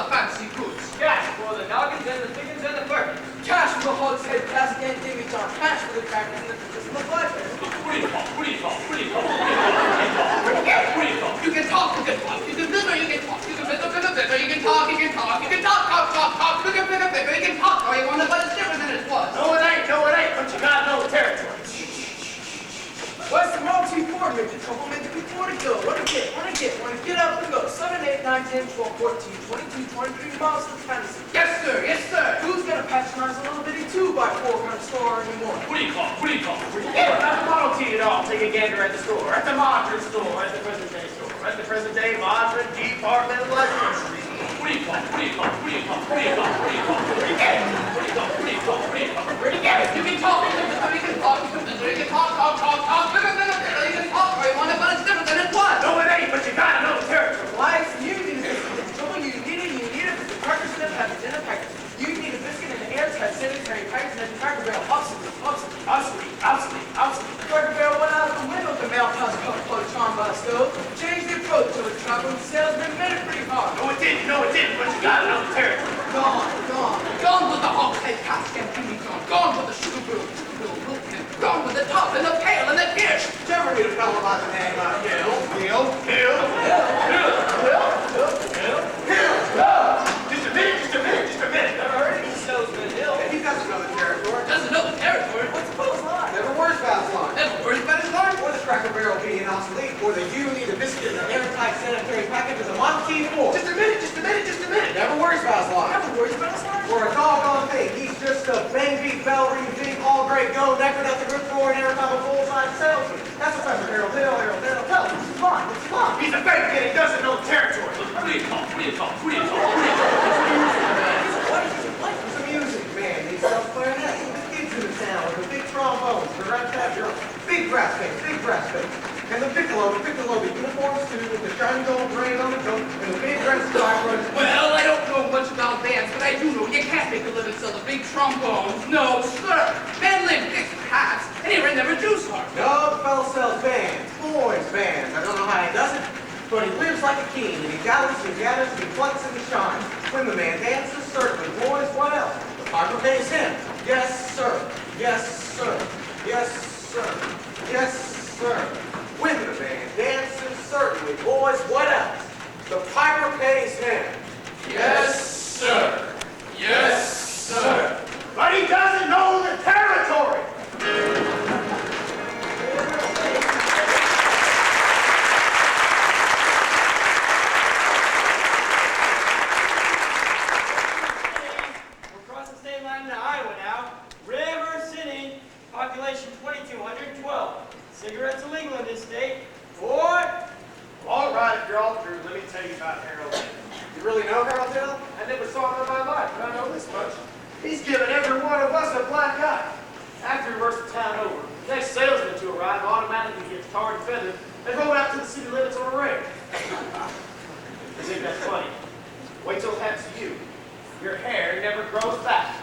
the fancy goods. Cash for the noggins and the chickens and the turkeys. Cash for the hogshead, cask and demijohn. Cash for the crackers and the cookies and the fudge. What do you talk? What do you talk? What do you talk? What do you talk? What do you talk? You can talk, you can talk, you can bitter, you can talk, you can bitter, you can talk, you can talk, you can talk, talk, you can bitter, you can talk, or you want to, but it's different than it was. No, it ain't, but you gotta know the territory. What's the wrong T4, midget? Couple minutes before to go. Wanna get up and go. 7, 8, 9, 10, 12, 14, 22, 23 miles to Tennessee. Yes, sir, yes, sir. Who's gonna patronize a little bitty 2x4 kind of store anymore? What do you call? What do you call? Not the Model T at all. Take a gander at the store. At the modern store. At the present day store. At the present day modern department electricity. What do you call? What do you call? What do you call? What do you call? What do you call? Where do you get it? What do you call? What do you call? What do you call? Where do you get it? You can talk, you can talk, you can talk, you can talk, you can talk, or you want to, but it's different than it was. No, it ain't, but you gotta know the territory. Life, you need a biscuit. Trouble, you need it. The cracker snip has a dinner packet. You need a biscuit in the airtight sanitary package and the cracker barrel. Obsolete. The cracker barrel went out of the window. The mail pouch floated charmed by the stove. Changed the approach to a traveling salesman. Made it pretty hard. No, it didn't, but you gotta know the territory. Gone with the hogshead cask and demijohn. Gone with the sugar brew. Gone with the top and the pail and the dish. Did you ever meet a fellow by the name of Hill? Just a minute. Never heard of these salesman Hill. He doesn't know the territory. Doesn't know the territory. What's the fellow's line? Never worries about his line. Never worries about his line. Or the cracker barrel being obsolete, or the you need a biscuit in an airtight sanitary package with a Model T4. Just a minute. Never worries about his line. Never worries about his line. Or a doggone thing. He's just a bang beat, bell ring, big, all great, go, neckered at the grip floor, and every time a full-time salesman. That's Professor Harold Hill. Tell him, what's his line? He's a fake kid. He doesn't know the territory. What do you call? He's a music man. He sells clarinet. He kids in the town with the big trombones, the right capture, big brass bass. And the piccolo, the uniforms too, with the shiny gold braid on the coat, and the big red skyline. Well, I don't know much about bands, but I do know you can't make a living selling big trombones. No, sir. Men live fixed hats, and he ran never juice hard. No, the fellow sells bands, boys bands. I don't know how he does it, but he lives like a king, and he gallops and gathers and he plucks and he shines. When the man dances, certainly. Boys, what else? The piper pays him. Yes, sir. When the man dances, certainly. Boys, what else? The piper pays him. Yes, sir. But he doesn't know the territory. We're crossing state line into Iowa now. River City, population 2,212. Cigarettes illegal in this state. What? All right, if you're all through, let me tell you about Harold Hill. You really know Harold Hill? I never saw him in my life, but I know this much. He's given every one of us a black eye. After he works the town over, the next salesman to arrive automatically gets tarred and feathered and rolled out to the city limits on a ring. You think that's funny? Wait till it happens to you. Your hair never grows back.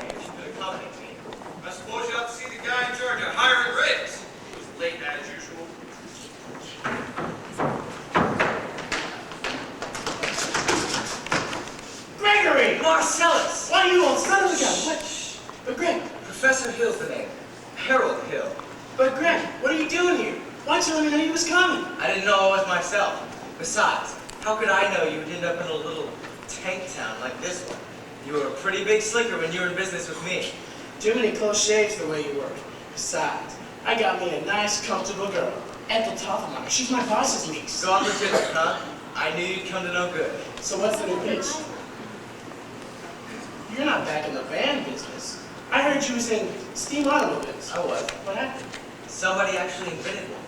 you should accommodate me. I suppose you'll have to see the guy in charge of hiring rigs. He was late as usual. Gregory! Marcellus! Why you old son of a gun? What? But Greg, Professor Hill's the name. Harold Hill. but Greg, what are you doing here? Why'd you let me know you was coming? I didn't know I was myself. Besides, how could I know you'd end up in a little tank town like this one? You were a pretty big slinker when you were in business with me. Too many close shaves the way you work. Besides, I got me a nice, comfortable girl. Ethel Toffenmeyer. She's my boss's niece. Gone legitimate, huh? I knew you'd come to no good. So what's the new pitch? You're not back in the van business. I heard you was in steam automobiles. I was. What happened? Somebody actually invented one.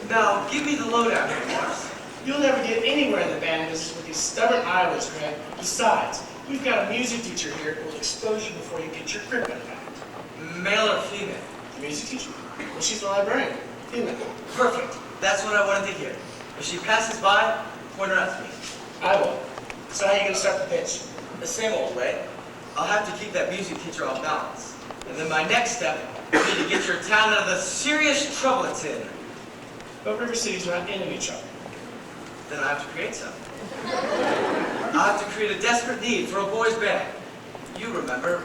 Now, give me the lowdown here, Morris. You'll never get anywhere in the band business with these stubborn Iowas, Greg. Besides, we've got a music teacher here who will expose you before you get your grip on that. Male or female? The music teacher? Well, she's the librarian. Female. Perfect. That's what I wanted to hear. If she passes by, point her out to me. I will. So how are you going to start the pitch? The same old way. I'll have to keep that music teacher off balance. And then my next step will be to get your town out of the serious trouble it's in. But River City's not in any trouble. Then I have to create some. I'll have to create a desperate need for a boys' band. You remember,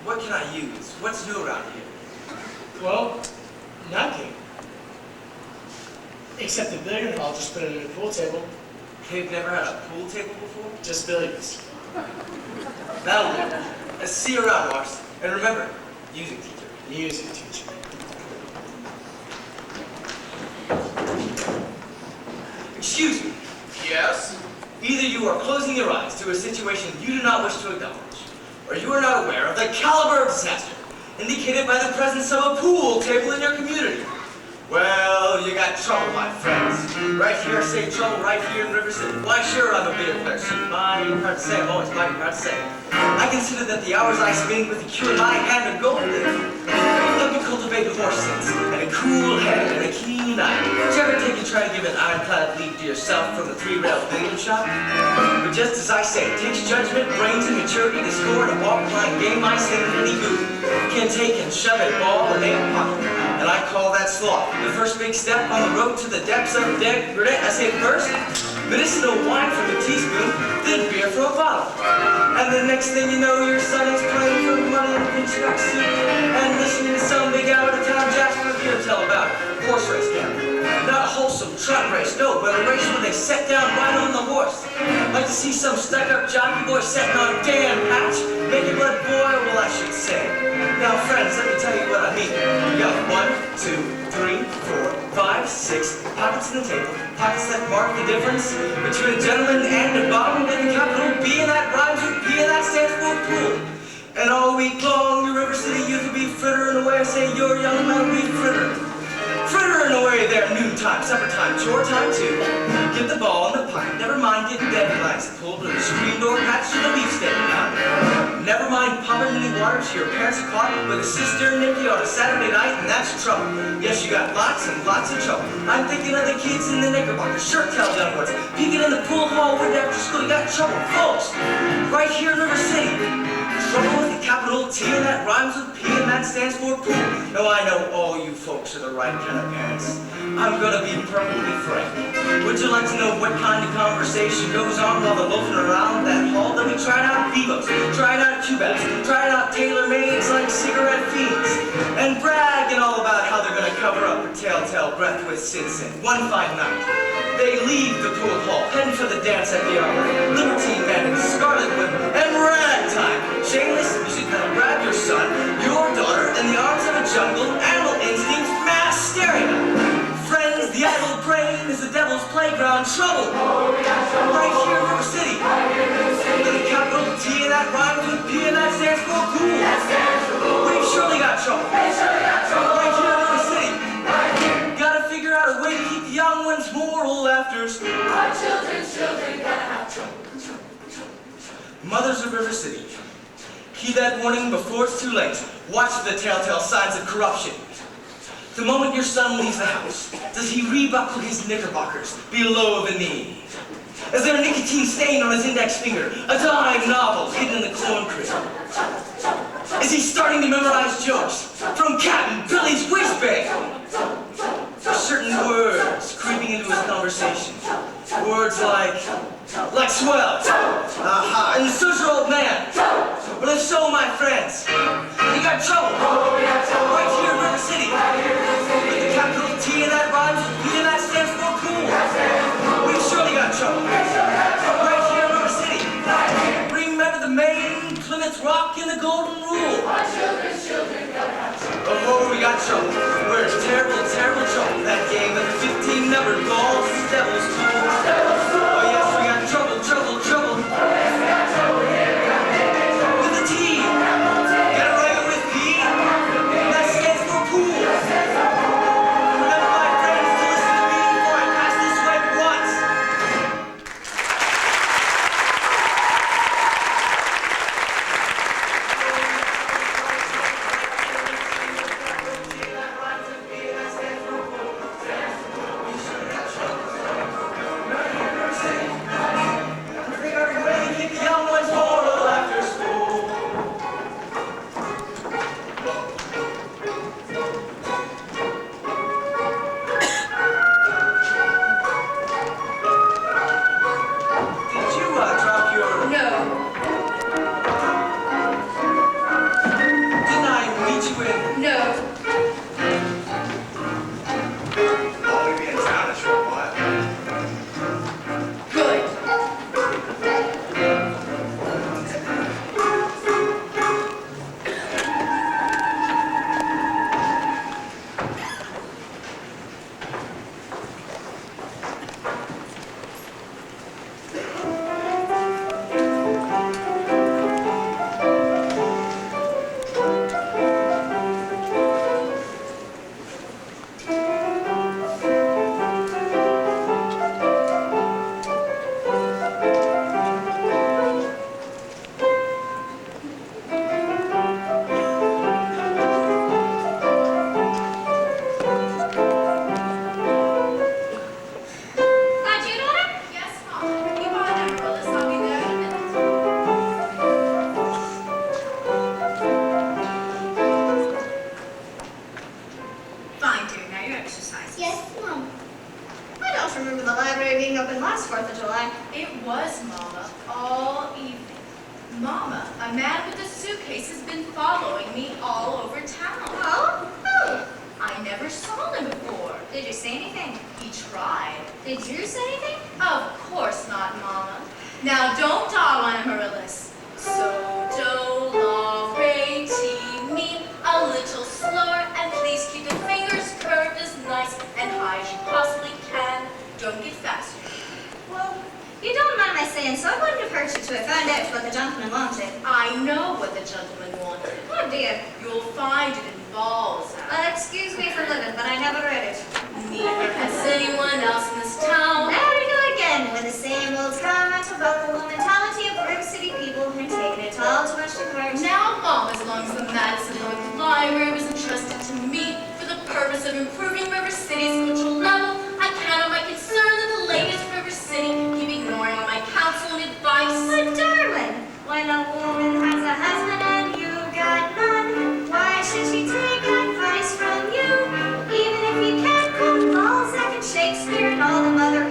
what can I use? What's new around here? Well, nothing. Except the billiard hall just put in a new pool table. They've never had a pool table before? Just billiards. That'll do. See you around, Mars. And remember, music teacher. Music teacher. Excuse me. Yes? Either you are closing your eyes to a situation you do not wish to acknowledge, or you are not aware of the caliber of disaster indicated by the presence of a pool table in your community. Well, you got trouble, my friends. Right here, I say trouble right here in River City. Why, sure, I'm a billiard player, so mighty proud to say, I'm always mighty proud to say. I consider that the hours I spend with the cue in my hand are golden. Let me cultivate horse sense, and a cool head, and a keen eye. Did you ever take and try to give an ironclad leap to yourself from the three-rail billiard shop? But just as I say, it takes judgment, brains, and maturity to score in a ball-playing game I say in any booth. Can take and shove a ball in a pocket. And I call that sloth. The first big step on the road to the depths of regret. I say first, medicinal wine from a teaspoon, then beer from a bottle. And the next thing you know, your son is playing for money in a pinch truck suit and listening to some big out-of-town Jasper here tell about horse race gambling. Not a wholesome truck race, no, but a race where they set down right on the horse. Like to see some stuck-up jockey boy setting on Dan Patch, making blood boil, well, I should say. Now, friends, let me tell you what I mean. You got 1, 2, 3, 4, 5, 6 pockets in the table, pockets that mark the difference between a gentleman and a bottom with a capital B, and that rhymes with P, and that stands for pool. And all week long, your River City youth will be frittering away. I say your young man will be frittering. Frittering away their noontime, supper time, chore time too. Get the ball in the pipe. Never mind getting dead flags pulled to the screen door patch to the beefsteak pound. Never mind popping any water to your parents' clock with a cistern Nicky on a Saturday night, and that's trouble. Yes, you got lots and lots of trouble. I'm thinking of the kids in the Knickerbocker, shirt tail young ones, peeking in the pool hall window after school. You got trouble, folks. Right here in River City. Trouble with a capital T, and that rhymes with P, and that stands for pool. No, I know all you folks are the right kind of parents. I'm gonna be perfectly frank. Would you like to know what kind of conversation goes on while they're loafing around that hall? Then we tried out Vivos, tried out Cubas, tried out tailor-mades like cigarette fiends, and bragging all about how they're gonna cover up a telltale breath with Sin Sin. One fine night, they leave the pool hall, heading for the dance at the Armory. Libertine men and scarlet women, and ragtime. Shameless music that'll grab your son, your daughter, in the arms of a jungle, animal instincts, mass hysteria. Friends, the idle brain is the devil's playground. Trouble, right here in River City. With a capital T, and that rhymes with P, and that stands for pool. We've surely got trouble. Right here in River City. Gotta figure out a way to keep the young ones' moral laughters. Our children's children gotta have trouble. Mothers of River City, heed that warning before it's too late. Watch for the telltale signs of corruption. The moment your son leaves the house, does he rebuckle his knickerbockers below the knee? Is there a nicotine stain on his index finger? A dime novel hidden in the corn crib? Is he starting to memorize jokes from Captain Billy's waistband? Are certain words creeping into his conversation? Words like swell, and such an old man. But if so, my friends, you got trouble. Right here in River City. With the capital T and that rhymes with P and that stands for cool. We've surely got trouble. Right here in River City. Remember the Maine, Plymouth Rock, and the Golden Rule. Oh, we got trouble. We're in terrible, terrible trouble. That game of the 15 numbered balls is devil's tool. Oh yes, we got trouble, trouble, trouble. With the T. Gotta write it with P. That stands for pool. Remember, my friends, to listen to me before I pass this way once. Keep the young ones moral after school. Did you drop your... No. Didn't I meet you in... No. I'll be in town a short while. Good. Glad you daughter? Yes, Mom. You go on down, Marilla. I'll be there in a minute. Fine, dear. Now your exercise. Yes, Mom. I don't remember the library being open last 4th of July. It was, Mama, all evening. Mama, a man with a suitcase has been following me all over town. Oh? Who? I never saw him before. Did you say anything? He tried. Did you say anything? Of course not, Mama. Now don't dawdle on Amaryllis. So, do, la, re, ti, mi, a little slower, and please keep the fingers curved as nice and high as you possibly can. Don't get faster. Well, you don't mind my saying so. It wouldn't have hurt you to have found out what the gentleman wanted. I know what the gentleman wanted. Oh, dear. You'll find it in Balzac. Well, excuse me for living, but I never read it. Neither has anyone else in this town. There we go again with the same old comment about the low mentality of River City people who are taking it all too much to heart. Now, Mom, as long as the Madison North Library was entrusted to me for the purpose of improving River City's cultural level, I count on my concern that the latest River City keep ignoring all my counsel and advice. But darling, when a woman has a husband and you got none, why should she take advice from you? Even if you can't quote Balzac and Shakespeare and all the other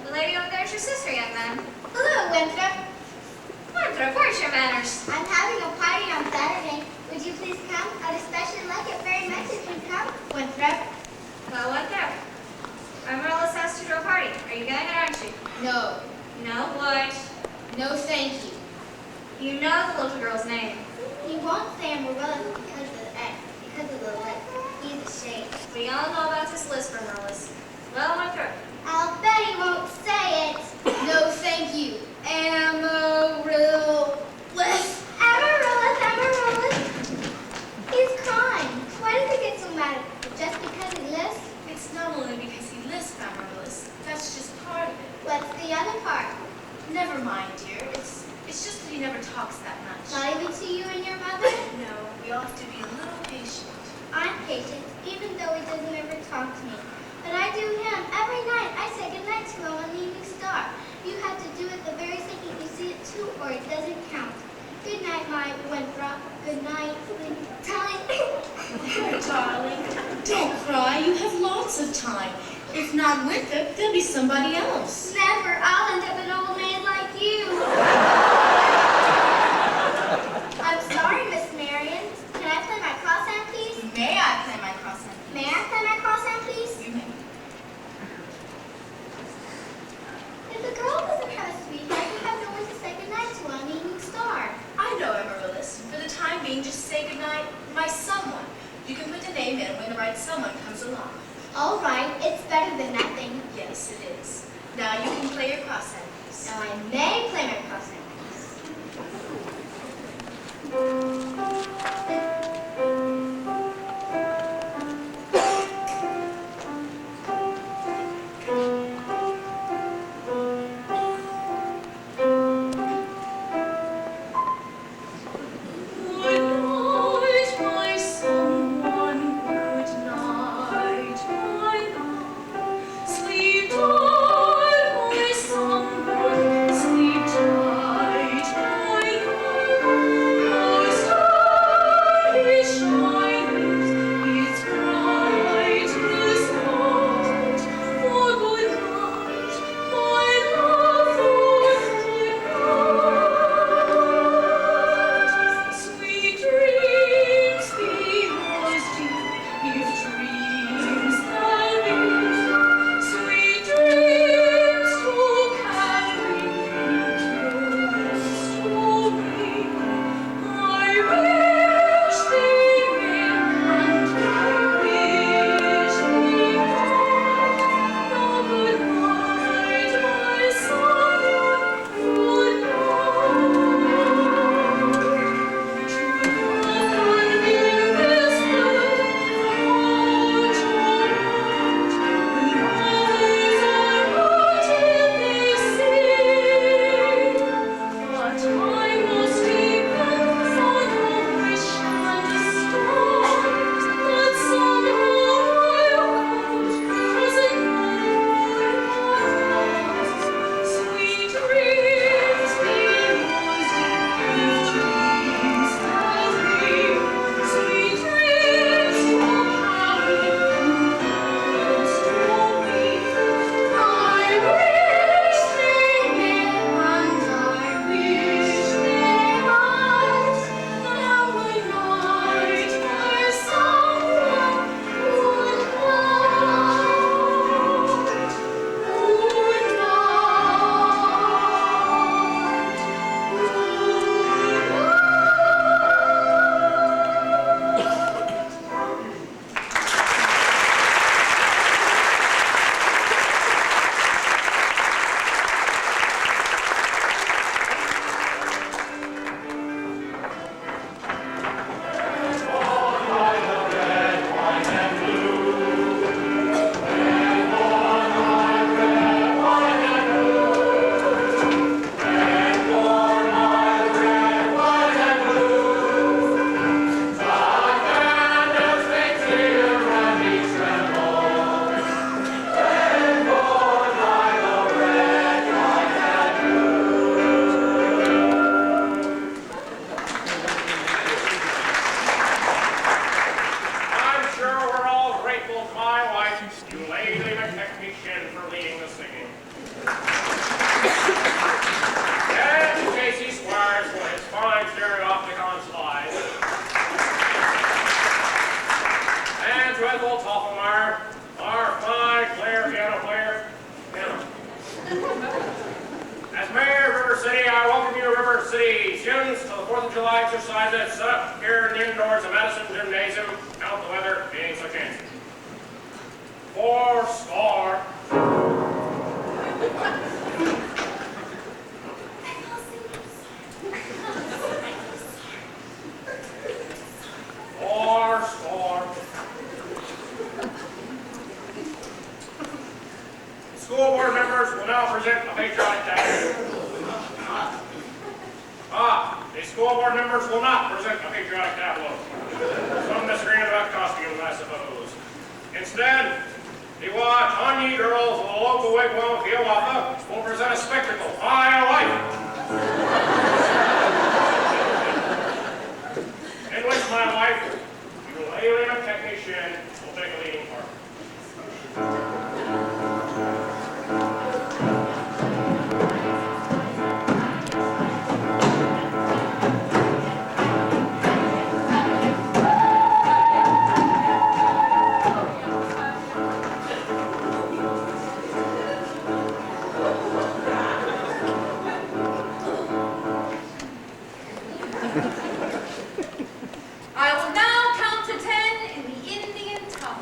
The lady over there is your sister, young man. Hello, Winthrop. Winthrop, where's your manners? I'm having a party on Saturday. Would you please come? I'd especially like it very much if you come. Winthrop? Well, Winthrop, Amarillo's asked you to a party. Are you going, or aren't you? No. No, what? No, thank you. You know the little girl's name. He won't say Amaryllis because of the X, because of the lip. He's ashamed. We all know about this list for Amaryllis. Well, Winthrop, I'll bet he won't say it. No, thank you. Amaryllis. Amaryllis, Amaryllis. He's crying. Why does he get so mad? Just because he lisps? It's not only because he lisps, Amaryllis. That's just part of it. What's the other part? Never mind, dear. It's just that he never talks that much. Not even to you and your mother? No, we all have to be a little patient. I'm patient, even though he doesn't ever talk to me. But I do him. Every night I say goodnight to him on the evening star. You have to do it the very second you see it too, or it doesn't count. Good night, my Winthrop. Good night, Poor darling. Don't cry. You have lots of time. If not Winthrop, there'll be somebody else. Never. I'll end up an old man like you. I'm sorry, Miss Marion. Can I play my cross-hand, please? May I play my cross-hand? May I play my cross-hand, please? You may. If the girl doesn't have a sweetheart, you have no one to say goodnight to on the evening star. I know, Amaryllis. For the time being, just say goodnight, my someone. You can put a name in when the right someone comes along. All right, it's better than nothing. Yes, it is. Now you can play your cross-hand piece. Now I may play my cross-hand Sleep tight, my someone, sleep tight. University students to the 4th of July exercises set up here in the indoors of Madison Gymnasium. Count the weather being so chancy. 4 score. School board members will now present a patriotic tableau. The school board members will not present a patriotic tableau. Some disagreement about costumes, I suppose. Instead, the Watauga girls of the local wigwam of Hiawatha will present a spectacle I like, in which my wife, you alien technician, will take a leading part. I will now count to 10 in the Indian tongue.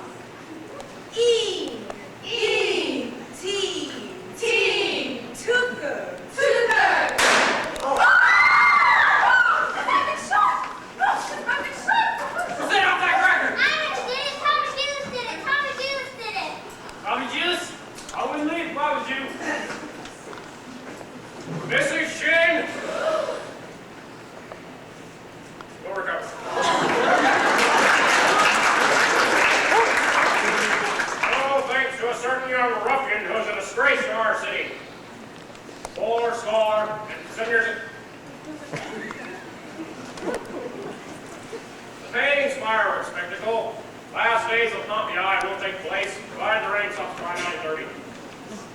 E, T, Tucker. Bobby Juice? Always leave, Bobby Juice. Mrs. Shin. Go recover. Oh, thanks to a certain young ruffian who is a disgrace to our city. 4 score and 7 years. The Payne's fireworks spectacle. Last days of Pompeii will take place, provided the rain stops by 9:30.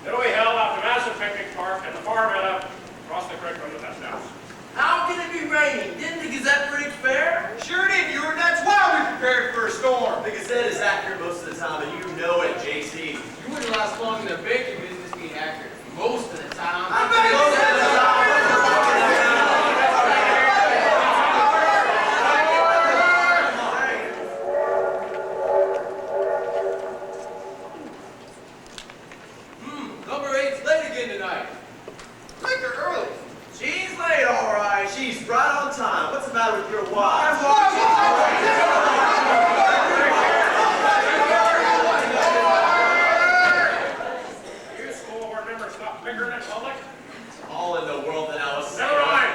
It will be held out to Madison Picnic Park and the far meadow across the creek from the Best House. How can it be raining? Didn't the Gazette predict fair? Sure did, Ewart. That's why we prepared for a storm. The Gazette is accurate most of the time, and you know it, JC. You wouldn't last long in the baking business being accurate. Most of the time. Number 8's late again tonight. Make her early. She's late, all right. She's right on time. What's the matter with your wife? You school board members stop bickering in public. All in the world that I was saying. Never mind.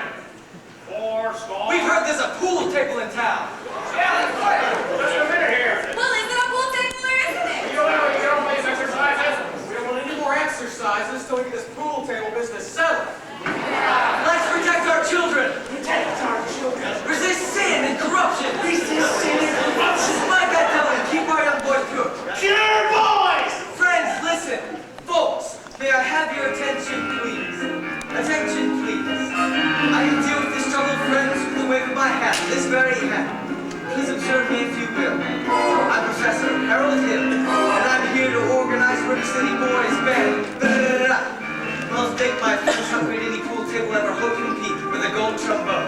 4 score. We've heard there's a pool table in town. Just a minute here. Well, is it a pool table or isn't it? You don't want these exercises? We don't want any more exercises till we get this pool table business settled. Let's protect our children. Protect our children. Resist sin and corruption. Resist sin and corruption. Like I tell you, keep our young boys pure. Pure boys! Friends, listen. Folks, may I have your attention, please? Attention, please. I can deal with this trouble, friends, with the wave of my hat, this very hat. Please observe me if you will. I'm Professor Harold Hill, and I'm here to organize River City Boys Band. I'll take my friends upgrade any pool table ever hook and peak with a gold trombone.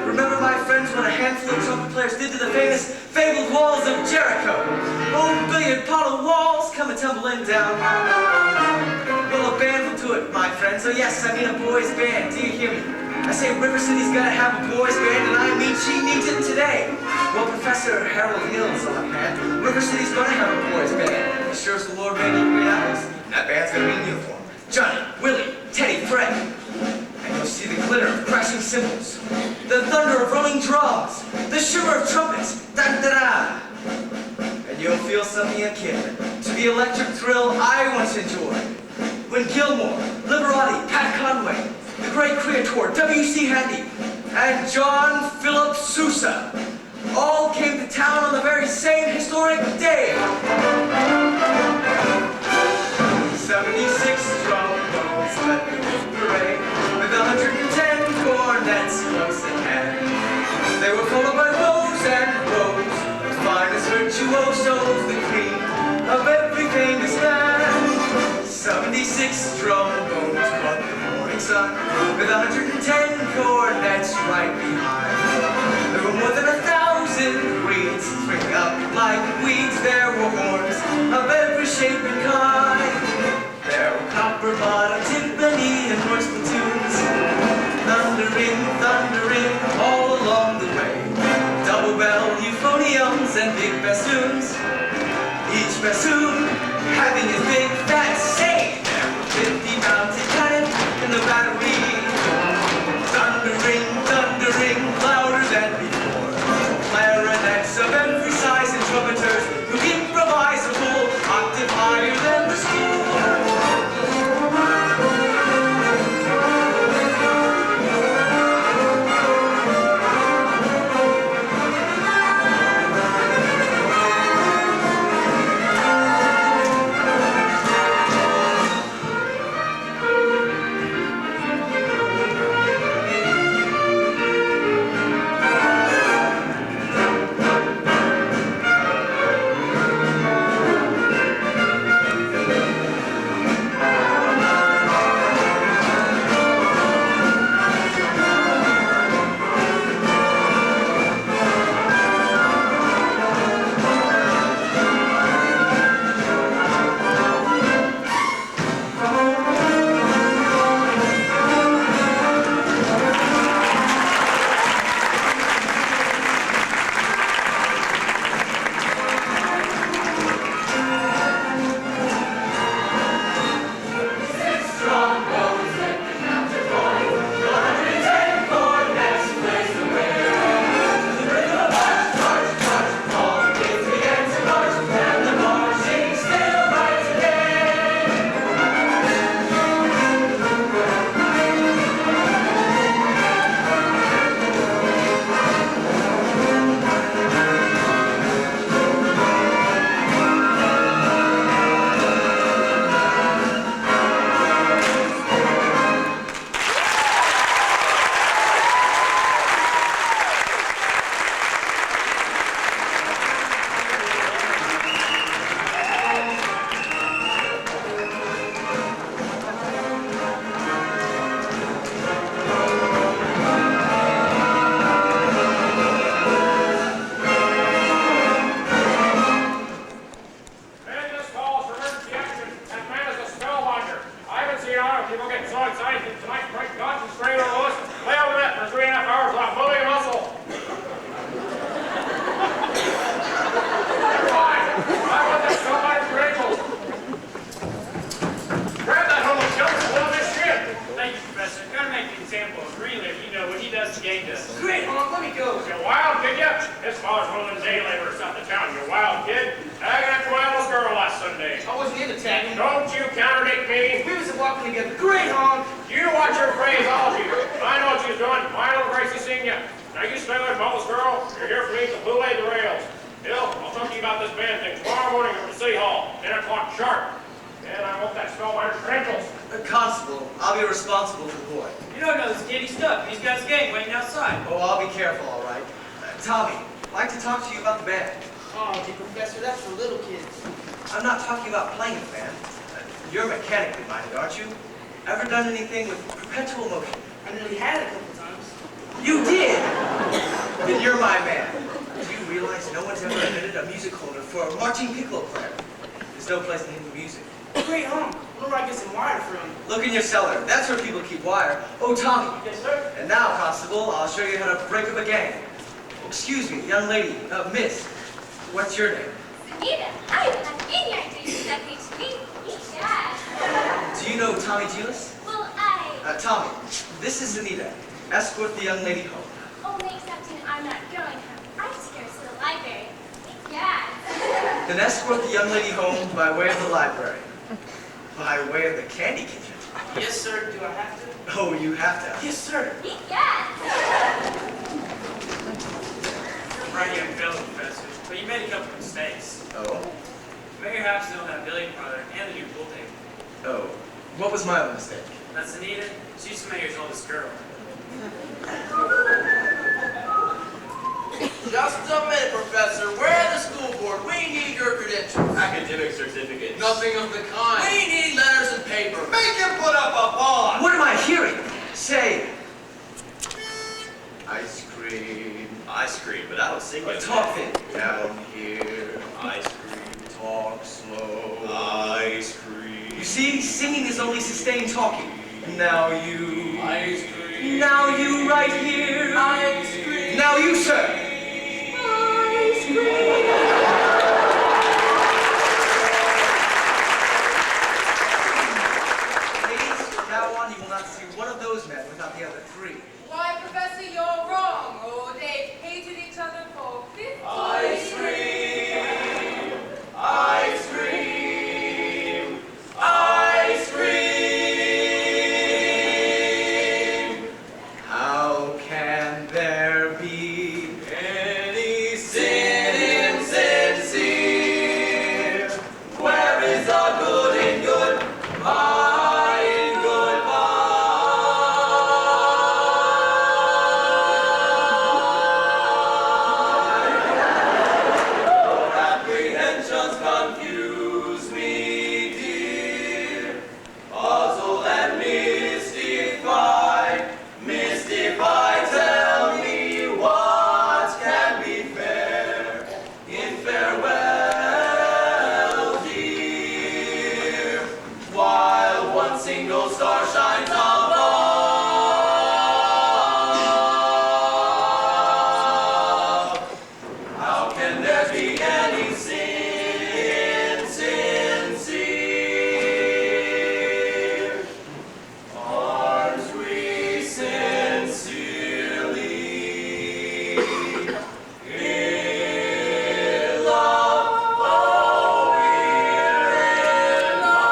Remember, my friends, what a handful of trumpet players did to the famous fabled walls of Jericho. Old billiard bottle walls come tumbling down. Well, a band will do it, my friends. Oh yes, I mean a boys band. Do you hear me? I say River City's gotta have a boys band, and I mean she needs it today. Well, Professor Harold Hill's on hand. River City's gonna have a boys band. As sure as the Lord made green apples, that band's gonna be in uniform. Johnny, Willie, Teddy, Fred. And you'll see the glitter of crashing cymbals, the thunder of rolling drums, the shimmer of trumpets, da-da-da. And you'll feel something akin to the electric thrill I once enjoyed when Gilmore, Liberati, Pat Conway, the great creator W.C. Handy, and John Philip Sousa all came to town on the very same historic day. 76 trombones led the parade with 110 cornets close at hand. They were followed by rows and rows of finest virtuosos, the cream of every famous land. 76 trombones brought the morning son, with 110 cornets right behind. There were more than 1,000 weeds springing up like weeds. There were horns of every shape and kind. There were copper-bottom, timpani, and horse platoons, thundering, thundering all along the way. Double bell, euphoniums, and big bassoons. Each bassoon having his big fat say. There were 50 mounted cannon in the battery, thundering, thundering, louder than before. Clarinets of every size and trumpeters who improvise a full octave higher than the score. Constable, I'll be responsible for the boy. You don't know this kid, he's stuck. He's got his gang waiting outside. Oh, I'll be careful, all right. Tommy, I'd like to talk to you about the band. Oh, gee, Professor, that's for little kids. I'm not talking about playing the band. You're mechanically minded, aren't you? Ever done anything with perpetual motion? I nearly had it a couple times. You did? Then you're my man. Do you realize no one's ever admitted a music holder for a marching piccolo player? There's no place in the music. Great, where do I get some wire from? Look in your cellar. That's where people keep wire. Oh, Tommy. Yes, sir? And now, Constable, I'll show you how to break up a gang. Oh, excuse me, young lady. Miss, what's your name? Anita, I have any idea that makes me dad. Do you know Tommy Gillis? Well, Tommy, this is Anita. Escort the young lady home. Oh, excepting I'm not going home. I'm scared to the library. Yeah. Then escort the young lady home by way of the library. By way of the candy kitchen. Yes, sir. Do I have to? Oh, you have to. Yes, sir. Yeah. Right, young fellow, Professor. But you made a couple of mistakes. Oh? Mayor House still have Billy Brother and the new pool table. Oh. What was my own mistake? That's Anita. She's the mayor's oldest girl. Just a minute, Professor. We're the school board. We need your credentials. Academic certificates. Nothing of the kind. We need letters and paper. Make him put up a bond! What am I hearing? Say, Ice cream. Ice cream, but I don't sing it. talk it. Down here. Ice cream. Talk slow. Ice cream. You see, singing is only sustained talking. Now you. Ice cream. Now you right here. Ice cream. Now you, sir. Ice cream. Ladies, from now on, you will not see one of those men without the other three. Why, Professor, you're wrong. Oh, they've hated each other for 50 Ice cream. Ice cream. Ice cream. How can there be Any sin insincere? Where is our good in goodbye in goodbye? Apprehensions confuse me, dear. Puzzle and mystify, tell me what can be fair in farewell, dear, while one single star shines above. How can there be any sin sincere? Aren't we sincerely in love? Oh, we're in love.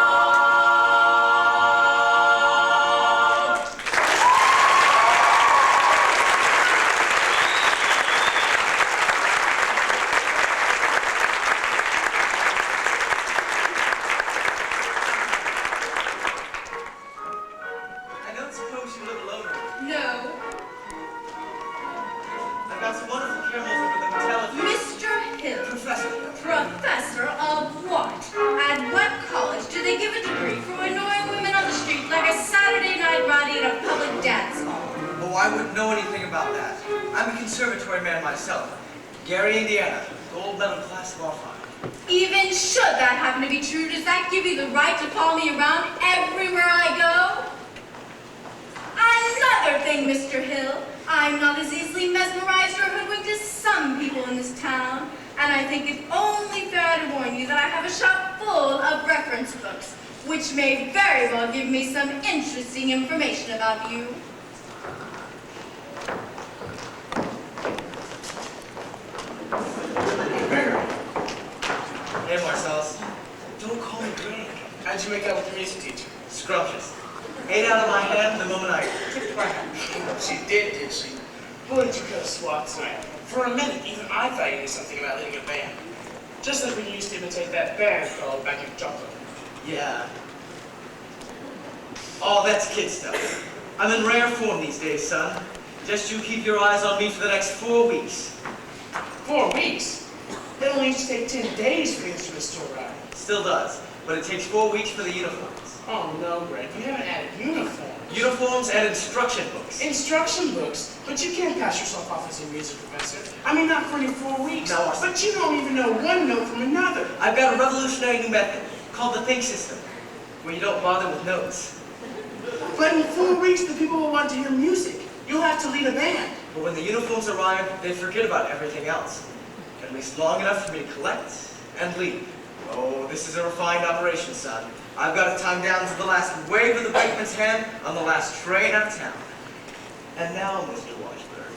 I don't suppose you live alone. No. I've got some wonderful caramels over the hotel. Mr. Hill. Professor. Professor of what? At what college do they give a degree for annoying women on the street like a Saturday night rowdy at a public dance hall? Oh, I wouldn't know anything about that. I'm a conservatory man myself. Gary, Indiana. Gold medal class of all time. Even should that happen to be true, does that give you the right to follow me around everywhere I go? Another thing, Mr. Hill, I'm not as easily mesmerized or hoodwinked as some people in this town, and I think it's only fair to warn you that I have a shop full of reference books, which may very well give me some interesting information about you. Hey, Marcellus. Don't call me Greg. How'd you make out with the music teacher? Scrumptious. 8 out of my hand the moment I... She did she? Boy, did you go swat tonight. For a minute, even I thought you knew something about leading a band. Just like when you used to imitate that band called Back in Jumper. Yeah. Oh, that's kid stuff. I'm in rare form these days, son. Just you keep your eyes on me for the next 4 weeks. 4 weeks? It only used to take 10 days for the instruments to arrive. Still does, but it takes 4 weeks for the uniforms. Oh no, Greg, you haven't added uniforms. Uniforms and instruction books. Instruction books? But you can't pass yourself off as a music professor. I mean, not for only 4 weeks. No. But you don't even know one note from another. I've got a revolutionary new method called the think system, where you don't bother with notes. But in 4 weeks, the people will want to hear music. You'll have to lead a band. But when the uniforms arrive, they forget about everything else. At least long enough for me to collect and leave. Oh, this is a refined operation, son. I've got it timed down to the last wave of the brakeman's hand on the last train out of town. And now, Mr. Washburn,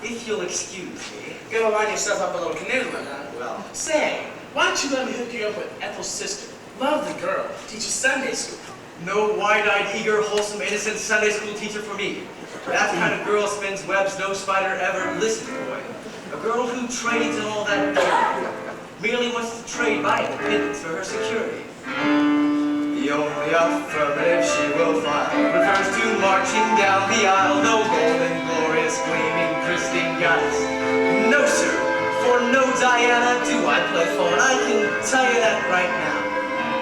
if you'll excuse me... Gonna line yourself up a little canoodling, huh? Well, Say, why don't you let me hook you up with Ethel's sister? Lovely girl. Teaches Sunday school. no wide-eyed, eager, wholesome, innocent Sunday school teacher for me. That kind of girl spins webs no spider ever listened to, boy. A girl who trades and all that merely wants to trade my independence for her security. The only affirmative she will find refers to marching down the aisle, no golden, glorious, gleaming, pristine goddess. No, sir, for no Diana do I play phone. I can tell you that right now.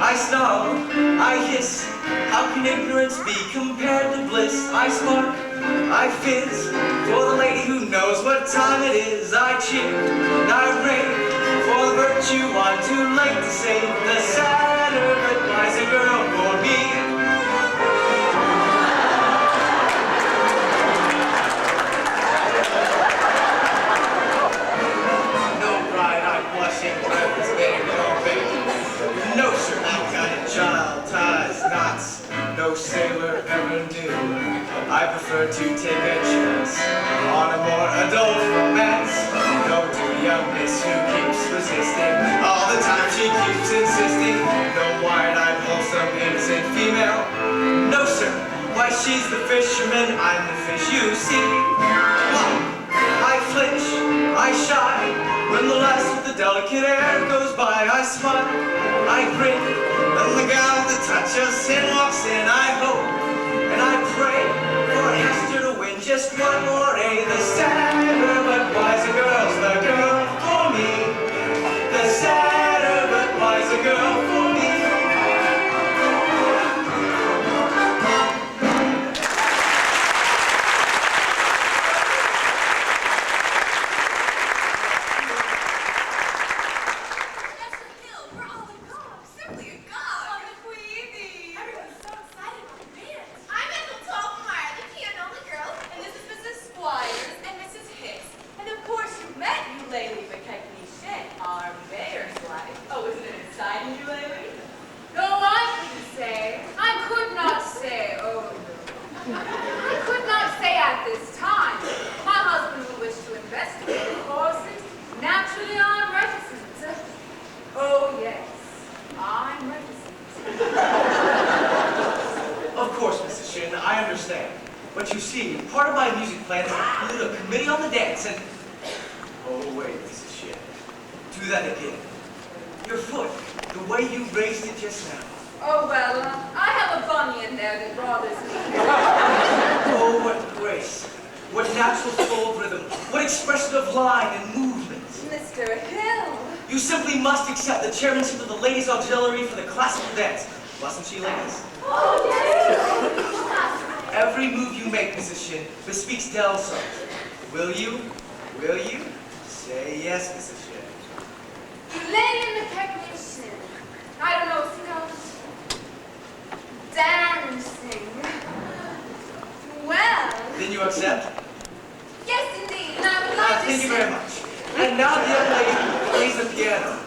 I snarl, I hiss. How can ignorance be compared to bliss? I spark, I fizz. For the lady who knows what time it is, I cheer, I rave. For the virtue I'm too late to save. The sadder but wiser girl for me. No bride I'm blushing presence made no baby. No sir, that kind of child ties knots no sailor ever knew. I prefer to take a chance on a more adult romance. No to young miss who keeps resisting. All the time she keeps insisting. No wide-eyed, wholesome, innocent female. No sir, why she's the fisherman, I'm the fish you see. I flinch, I shy. When the last of the delicate air goes by, I smile, I grin. When the gal that touches sin walks in, I hope and I pray for Esther to win just one more A. The sadder but wiser girl's the girl for me. The sadder but wiser girl for me. But you see, part of my music plan is to include a committee on the dance and... Oh, wait, Mrs. Shin. Do that again. Your foot, the way you raised it just now. Oh, well, I have a bunny in there that bothers me. Oh, what grace. What natural flow of rhythm. What expression of line and movement. Mr. Hill. You simply must accept the chairmanship of the Ladies' Auxiliary for the classical dance. Wasn't she, ladies? Oh, yes. Every move you make, Mrs. Shin, bespeaks Delso. Will you? Will you? Say yes, Mrs. Shin. Lady in the technician. I don't know, dancing. Well. Then you accept? Yes, indeed. And I would like to Thank you very much. And now the young lady who plays the piano.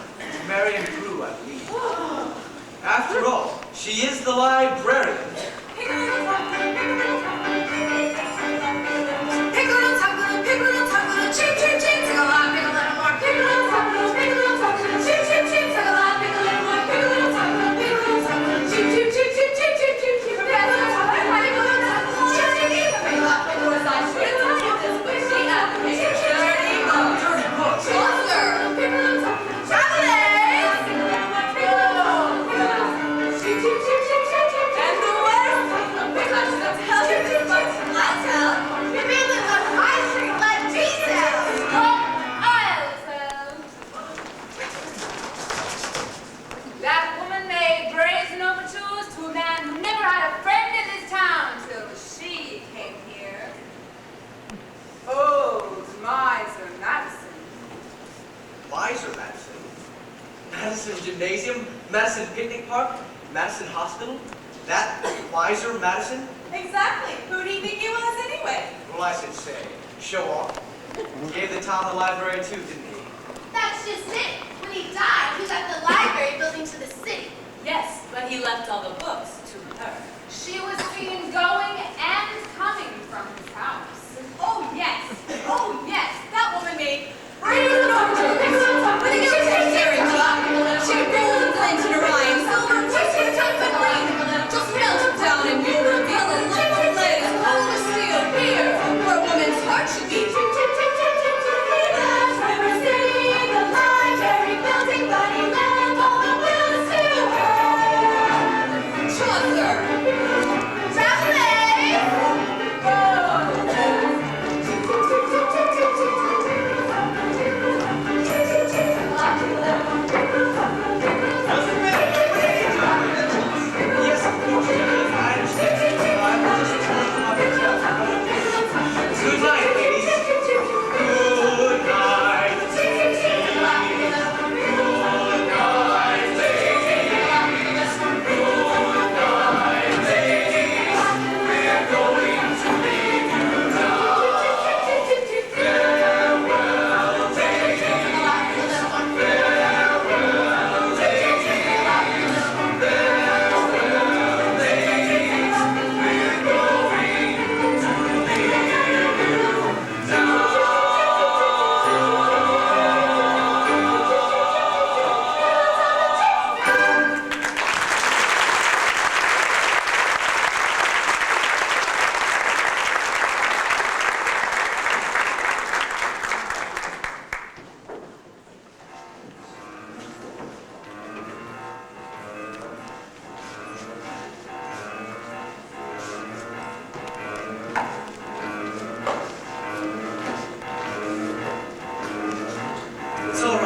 Marion Crew, I believe. After all, she is the librarian. Madison Gymnasium, Madison Picnic Park, Madison Hospital? That wiser Madison? Exactly. Who do you think he was anyway? Well, I should say, show off. Gave the town the library too, didn't he? That's just it. When he died, he left the library building to the city. Yes, but he left all the books to her. She was seen going and coming from his house. Oh, yes. Oh, yes. That woman made she rolled and blended her eyes, silver twisted just melt down and you reveal a lump of lead as cold as steel here, where a woman's heart should be. Traveler!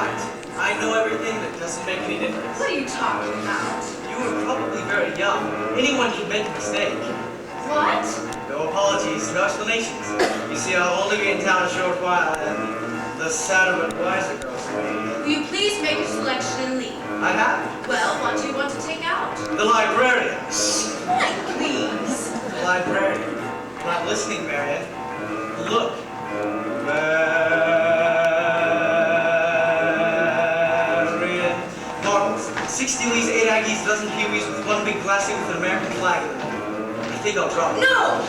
right. I know everything that doesn't make any difference. What are you talking about? You were probably very young. Anyone can make a mistake. What? No apologies, no explanations. You see, I'll only be in town a short while, and the sadder but wiser grows away. Will you please make your selection and leave? I have. Well, what do you want to take out? The librarian. Like, please. The librarian. I'm not listening, Marion. Look. Marion. Marbles. 6 Steelies, 8 Aggies, a dozen Kiwis with one big glassy with an American flag in it. I think I'll drop it. No!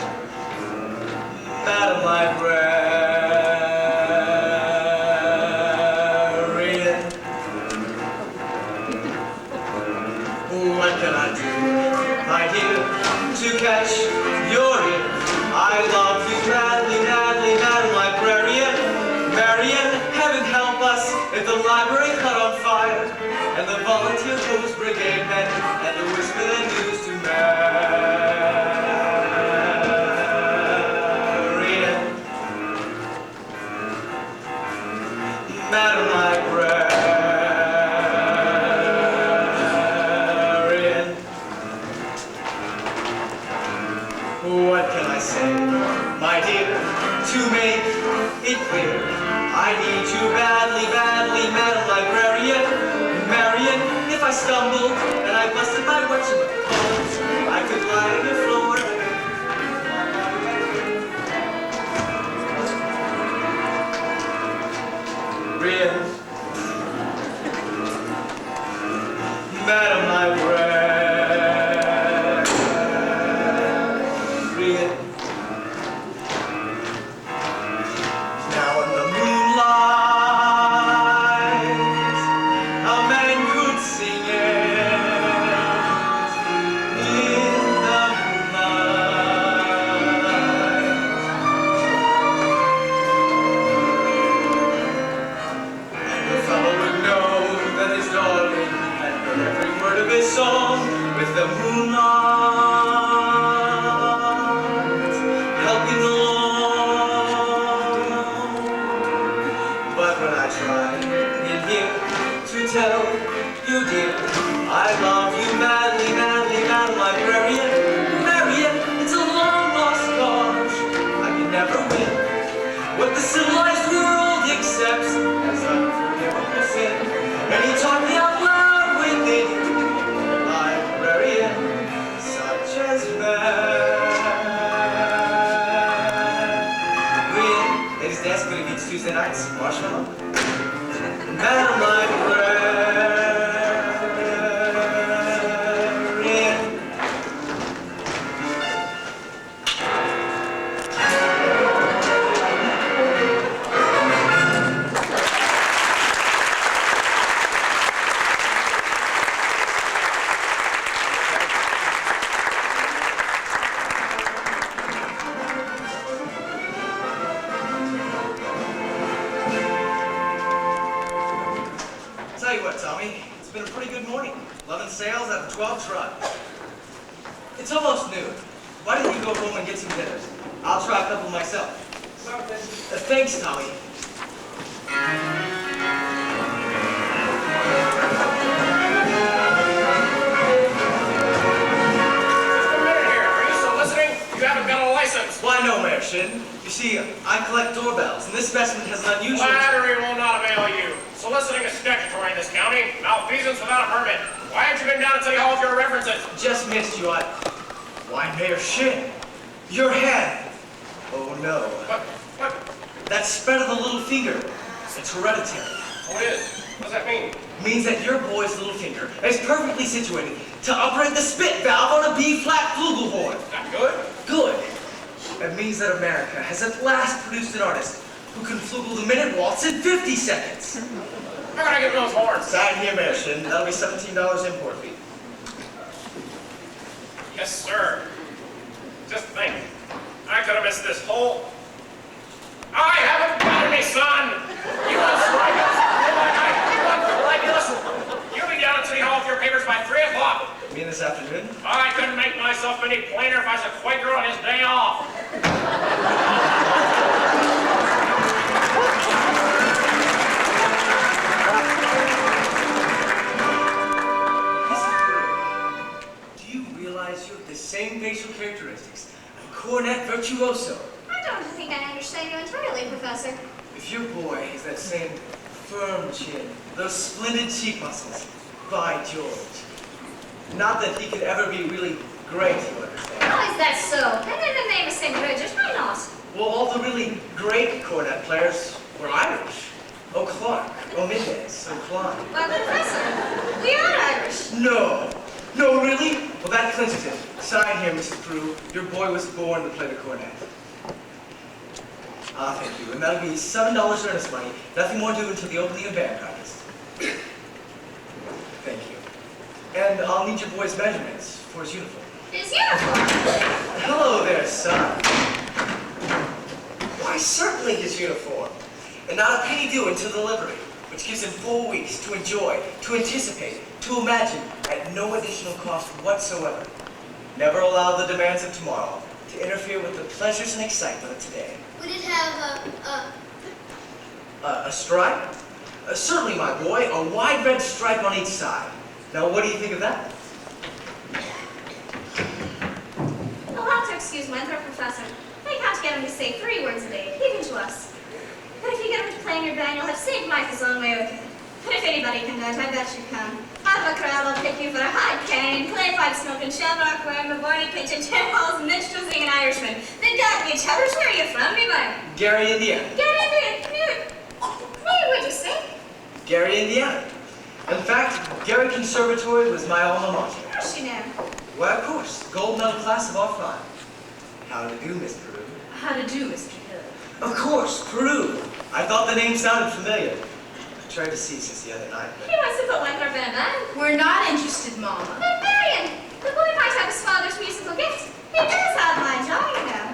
Madam Librarian. What can I do, my dear, to catch your ear? I love you madly, madly, Madam Librarian. Marian, heaven help us if the library caught on fire, and the volunteer post brigade men had to whisper the news to Marian. Madam Librarian. What can I say, my dear, to make it clear? I need you badly, badly, Madam Librarian. Marian, if I stumbled and I busted my whatchamacallit, I could lie on your floor. Marian. Madam Librarian. Now in the moonlight, a man could sing it. In the moonlight. And the fellow would know that his darling had heard every word of his song with the moonlight helping along. But when I try in here to tell you, dear, I love you madly, madly, Madam Librarian. Marian, it's a long lost cause. I can never win what the civilized world accepts as unforgivable sin. And he taught me out loud within librarian, such as Marian. Ladies dance, good evenings, Tuesday nights, marshmallow. Madam Librarian. Tell you what, Tommy, it's been a pretty good morning. 11 sales out of 12 trucks. It's almost noon. Why don't you go home and get some dinner? I'll try a couple myself. Thanks, Tommy. Are you still listening? You haven't got a license. Why, no, Mayor Shin. You see, I collect doorbells, and this specimen has an unusual... Flattery will not avail you. Soliciting is statutory in this county. Malfeasance without a permit. Why haven't you been down to City Hall with your references? Just missed you. Why, Mayor Shin, your hand. Oh, no. What? That spread of the little finger. It's hereditary. Oh, it is. What does that mean? Means that your boy's little finger is perfectly situated to operate the spit valve on a B-flat flugelhorn. That good? Good. It means that America has at last produced an artist who can flugel the minute waltz in 50 seconds. How can I get those horns? Sign here, Mayor Shin. That'll be $17 import fee. Yes, sir. Just think. I could have missed this whole... I haven't got any, son! You want strikers? You'll be down at City Hall with your papers by 3 o'clock. You mean this afternoon? I couldn't make myself any plainer if I was a Quaker on his day off. realize you have the same facial characteristics. A cornet virtuoso. I don't think I understand you entirely, Professor. If your boy has that same firm chin, those splendid cheek muscles, by George. Not that he could ever be really great, you understand. How is that so? And then the name is St. Bridget, why not? Well, all the really great cornet players were Irish. O'Clark, O'Mendez, O'Clyde. Well, Professor, we are Irish. No. No, really? Well, that clinches it. Sign here, Mrs. Prue. Your boy was born to play the cornet. Ah, thank you. And that'll be $7 earnest money. Nothing more due until the opening of band practice. Thank you. And I'll need your boy's measurements for his uniform. His uniform? Hello there, son. Why, certainly his uniform. And not a penny due until delivery, which gives him 4 weeks to enjoy, to anticipate, to imagine, at no additional cost whatsoever. Never allow the demands of tomorrow to interfere with the pleasures and excitement of today. Would it have A stripe? Certainly, my boy, a wide red stripe on each side. Now, what do you think of that? You'll have to excuse Winthrop, Professor. I can't get him to say 3 words a day, even to us. But if you get him to play in your band, you'll have St. Mike's own way with it. But if anybody can do it, I bet you can. Half a crowd will pick you for a high cane, clay pipe smoking, shamrock wearing, Mavorny pitching, 10 balls, minstrel singing Irishman. Then God be tellers, where are you from, anybody? Gary, Indiana. Gary, Indiana. Where would you say? Gary, Indiana. In fact, Gary Conservatory was my alma mater. How's she now? Why, of course. Gold medal class of '05. How to do, Miss Peru? How to do, Mr. Hill? Of course, Peru. I thought the name sounded familiar. I tried to see since the other night, but... He wants to put Winthrop in a band. We're not interested, Mama. But Marion, the boy might have his father's musical gift. He does have my jaw, you know.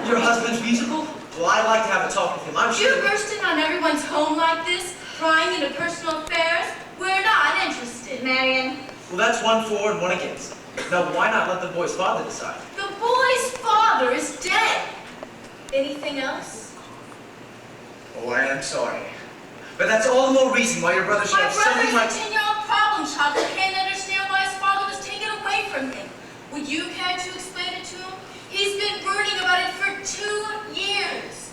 Your husband's musical? Well, I'd like to have a talk with him. I'm You sure... burst in on everyone's home like this, prying into personal affairs? We're not interested. Marion. Well, that's 1 for and 1 against. Now, why not let the boy's father decide? The boy's father is dead. Anything else? Oh, I am sorry. But that's all the more reason why your brother should My have something brother's like... a 10-year-old problem child who can't understand why his father was taken away from him. Would you care to explain it to him? He's been brooding about it for 2 years.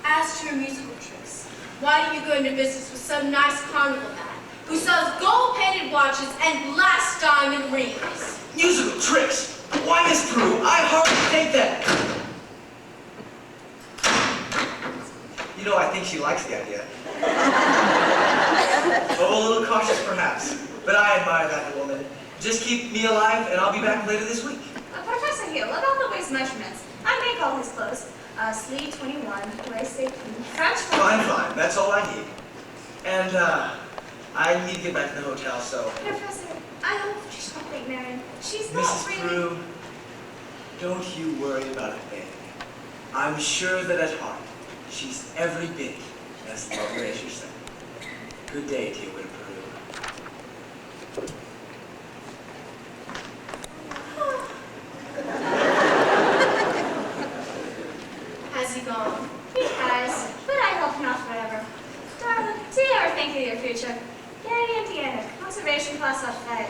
As to your musical tricks, why don't you go into business with some nice carnival man who sells gold-painted watches and glass diamond rings? Musical tricks? Why, Miss Prue? I hardly think that. You know, I think she likes the idea. Oh, a little cautious, perhaps. But I admire that woman. Just keep me alive, and I'll be back later this week. Professor Hill, about the waist measurements. I make all his clothes. Sleeve 21, waist 18, French. Fine. That's all I need. And, I need to get back to the hotel, so... Professor, I hope she's not think, Marion. She's not Mrs. really... Prue, don't you worry about a thing. I'm sure that at heart, she's every bit as lovely as yourself. Good day to you, Widow Peru. Has he gone? He has, but I hope not forever. Darling, do you ever think of your future? Gary, Indiana, conservation class of 5.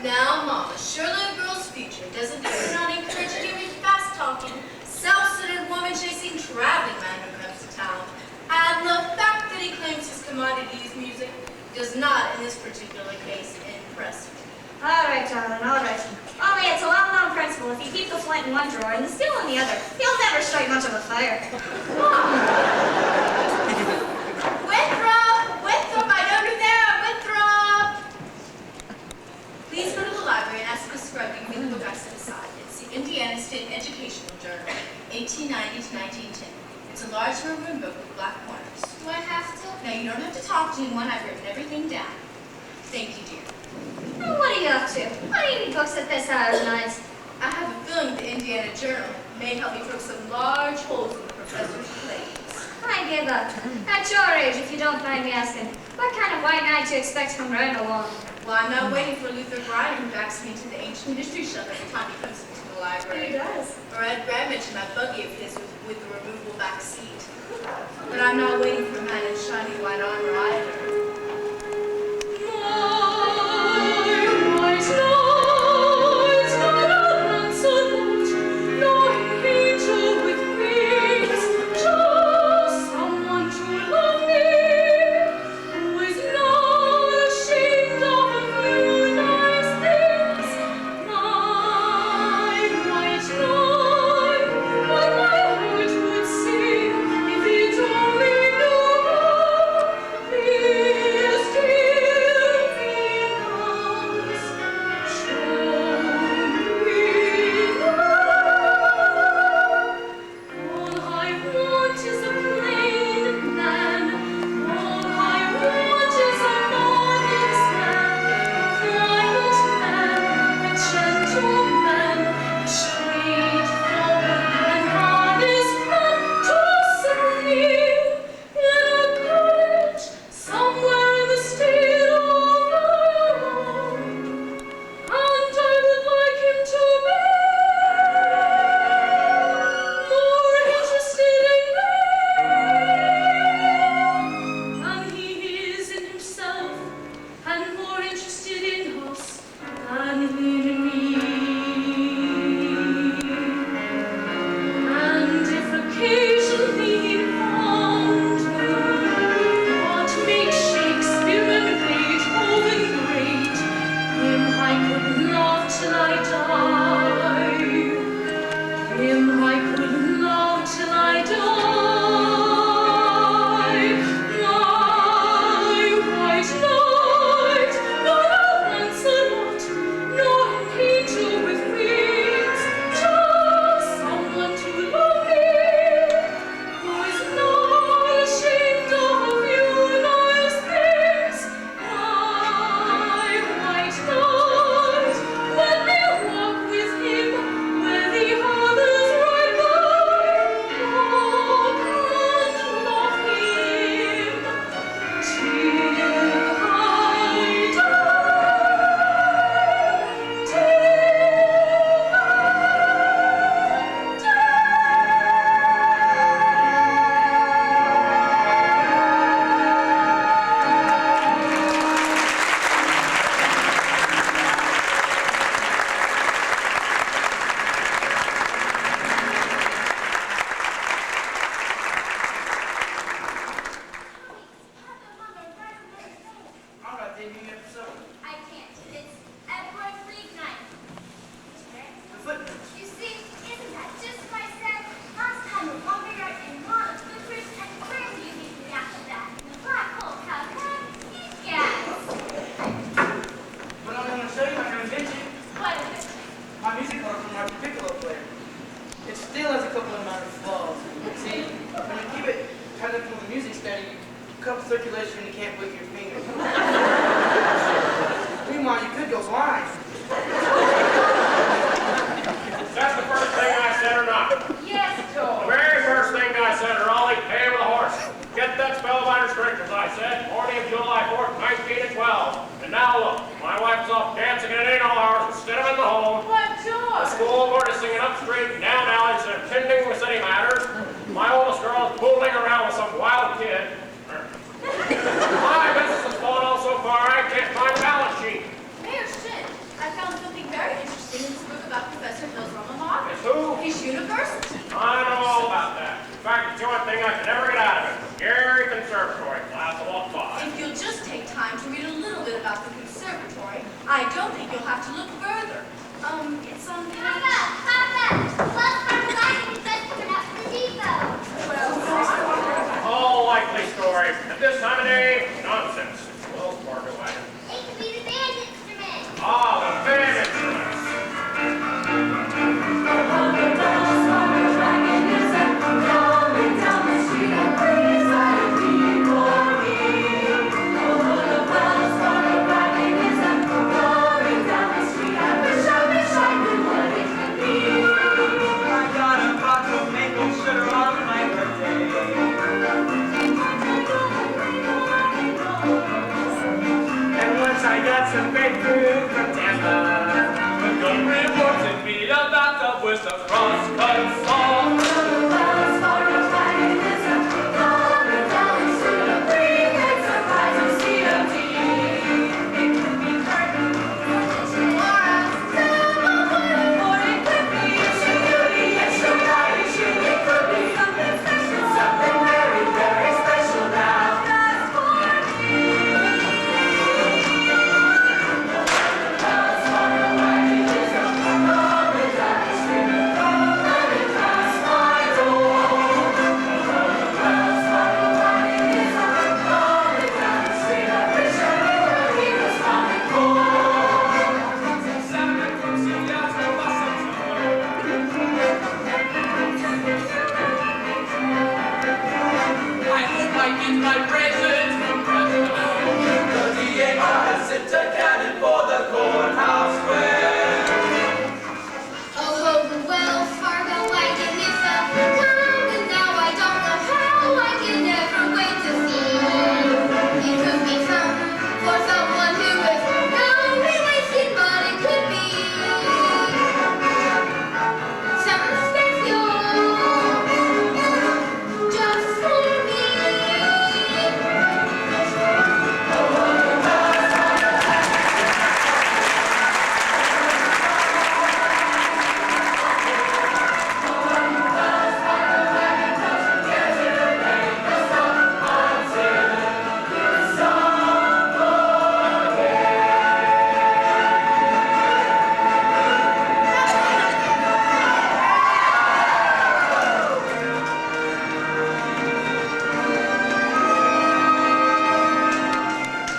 Now, Mama, surely a girl's future doesn't depend on encouraging every fast-talking, self-centered woman-chasing traveling man who comes to town. And the fact that he claims his commodity is music does not, in this particular case, impress me. All right, darling, all right. Only it's a well-known principle. If you keep the flint in one drawer and the steel in the other, you'll never strike much of a fire. Winthrop, I know you're there, Winthrop! Please go to the library and ask Miss Scruggs to give me the book I set aside. It's the Indiana State Educational Journal, 1890 to 1910. It's a large maroon book with black corners. Do I have to? No, you don't have to talk to anyone. I've written everything down. Thank you, dear. Now, what are you up to? Why do you need books at this hour of night? I have a feeling the Indiana Journal may help me poke some large holes in the professor's plate. I give up. At your age, if you don't mind me asking, what kind of white knight do you expect to come right along? Well, I'm not waiting for Luther Bryan, who backs me into the ancient history shelf every time he comes into the library. He does. Or Ed Ramage in that buggy of his with the removable back seat. But I'm not waiting for a man in shiny white armor either. My white knight. circulation and you can't put your fingers. Meanwhile, you could go blind. That's the first thing I said or not? Yes, The George. very first thing I said, Raleigh, pay with a horse. Get that spellbinder straight, as I said, morning of July 4th, 1912. And now look, my wife's off dancing at 8 hours instead of in the home. But The George. school board is singing up straight and down alley instead of tending with city matters. My oldest girl is fooling around with some wild kid. My business has fallen off so far I can't find a balance sheet. Mayor Shin, I found something very interesting in this book about Professor Hill's alma mater. It's who? His university. I know all about that. In fact, it's the only thing I can never get out of it. Gary Conservatory, class of all 5. If you'll just take time to read a little bit about the conservatory, I don't think you'll have to look further. It's on page... Papa! Wells Fargo Lighting says coming out from the depot. Well, All likely story. At this time of day, nonsense. Wells Fargo wagon. It could be the band instrument. Ah, the band instruments. I got a box of maple sugar on my birthday. And once I got some grapefruit from Tampa. Montgomery reported me about the West of cross-cut song. I hope I get my presents from President. The DAI sent a cannon for the courthouse square. Although the Wells Fargo wagon is a common now, I don't know how I can ever wait to see. It could be some for someone who has no relation, but it could be something special just for me.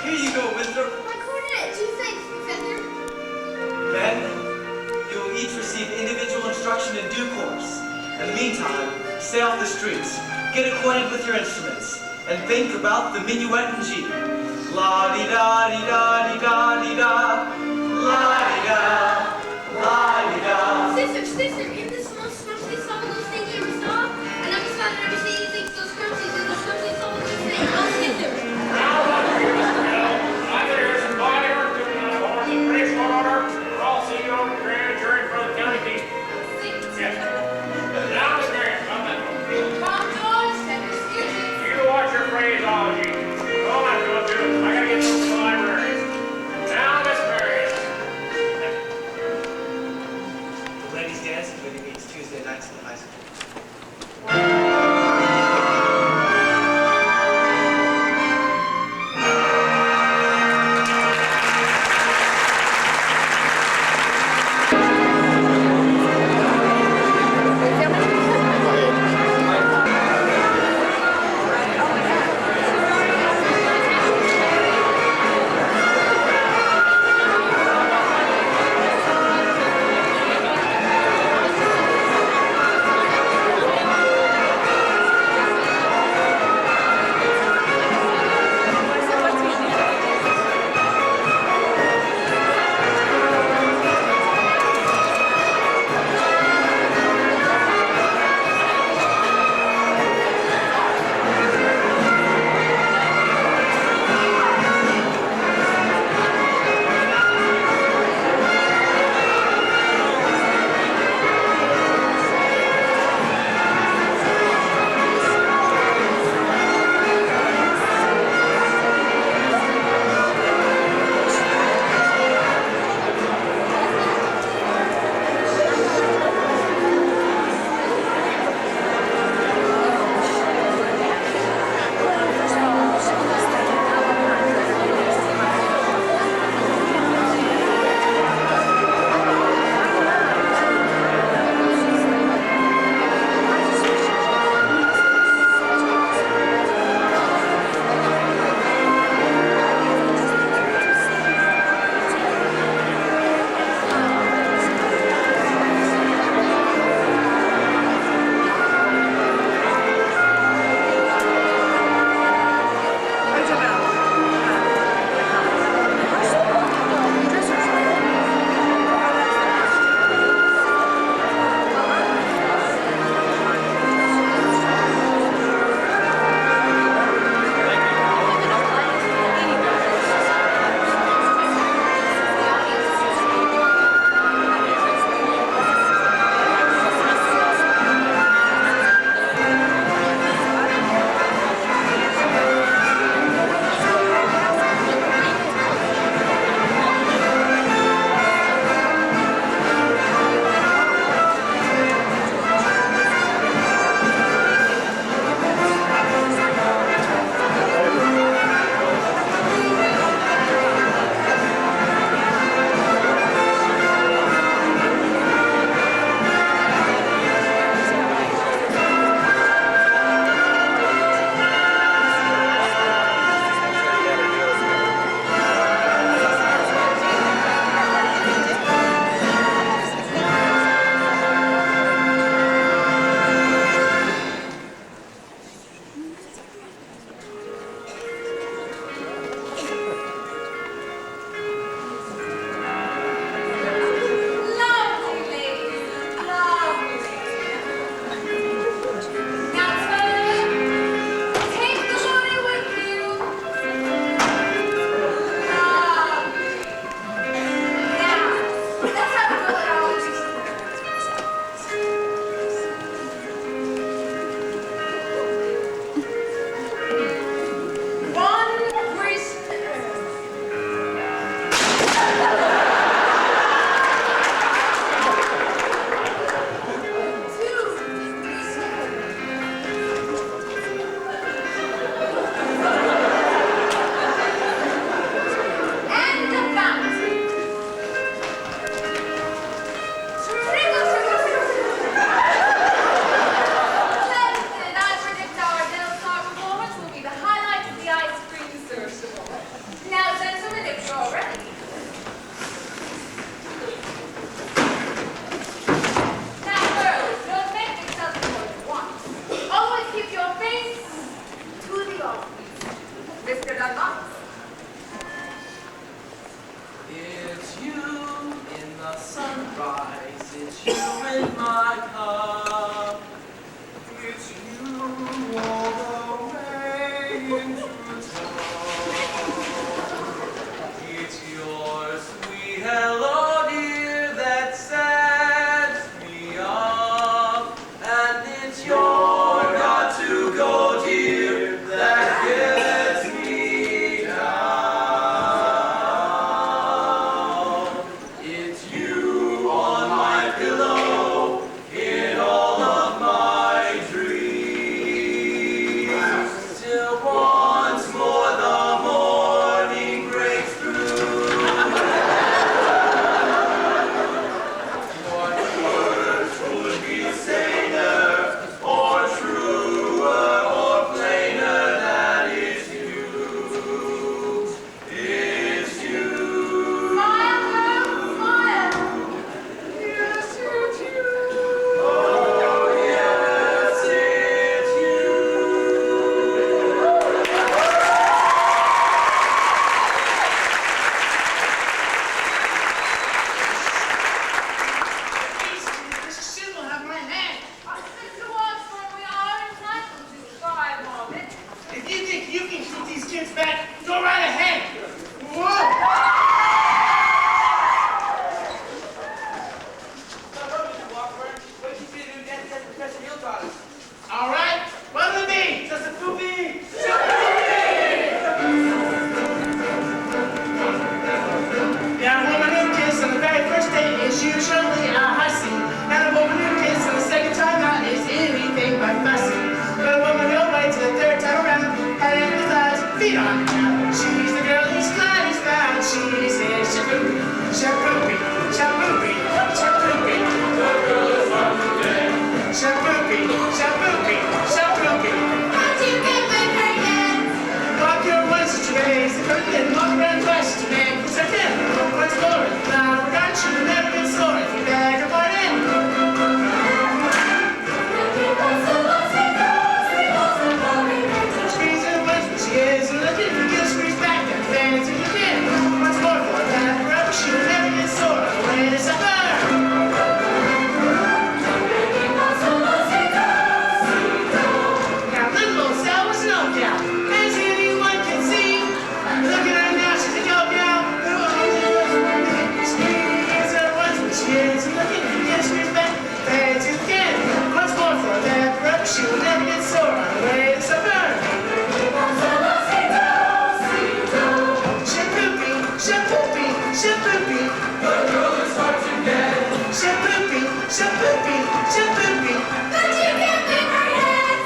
Here you go, Winthrop. My coordinate, thanks, Professor. Then, you will each receive individual instruction in due course. In the meantime, stay off the streets, get acquainted with your instruments, and think about the minuet in G. La-di-da-di-da-di-da-di-da, la-di-da, la-di-da. Sister, isn't this the most scrumptious song of those things you ever saw? And I'm just not ever seeing anything so scrumptious as the scrumptious song of those things. Oh, sister. Now, look here, Mr. Hill. I can hear some body work doing on the horns in pretty short order. We're all seeing you over the grand jury in front of the county people. Yes. Now, Miss Marion, about that one. Tom George, and excuses. You watch your phraseology. All I'm going to do, I gotta get to the library. Now, Miss Marion. The ladies' dance committee meets Tuesday nights in the high school. It's you in my cup. It's you all the way into town. It's your sweet hello, dear, that sets me up. And it's your got to go, dear, that gets me down. It's you on my pillow in all of my dreams. Till once more the morning breaks through. What words would be saner or truer or plainer than it's you? It's you. Yes, it's you. Oh, yes, it's There's a symbol on my hand. If you think you can keep these kids back, go right ahead. Whoa! All right, what do me? Just a poopy. Yeah, a woman who kisses on the very first date is usually a hussy. And a woman who kisses on the second time out is anything but fussy. But a woman who'll wait till the third time around, head in the clouds, feet on the ground. She's the girl who's glad he's found. She says shapoopy, shapoopy, shapoopy, shapoopy. The girl is from today. Shapoopy, shapoopy, shapoopy. How'd you get my hair? Walk your ones to raise the curtain, walk around twice to make the second. What's more, now we got you, never been sore if you beg a pardon. Squeeze her once, but she is looking. You squeeze back that fancy looking. What's more for that rubber, she will never get sore on the way to supper. Now, little old Sal was no gal, as anyone can see. Look at her now, she's a yo gal. Squeeze her once, but she is looking. You squeeze back, fancy again. Once more for that rubber, she will never get sore on the way to supper. Shapoopy, shapoopy, shapoopy. The girl is hard to get. Shapoopy, shapoopy, shapoopy. How'd you get my hair?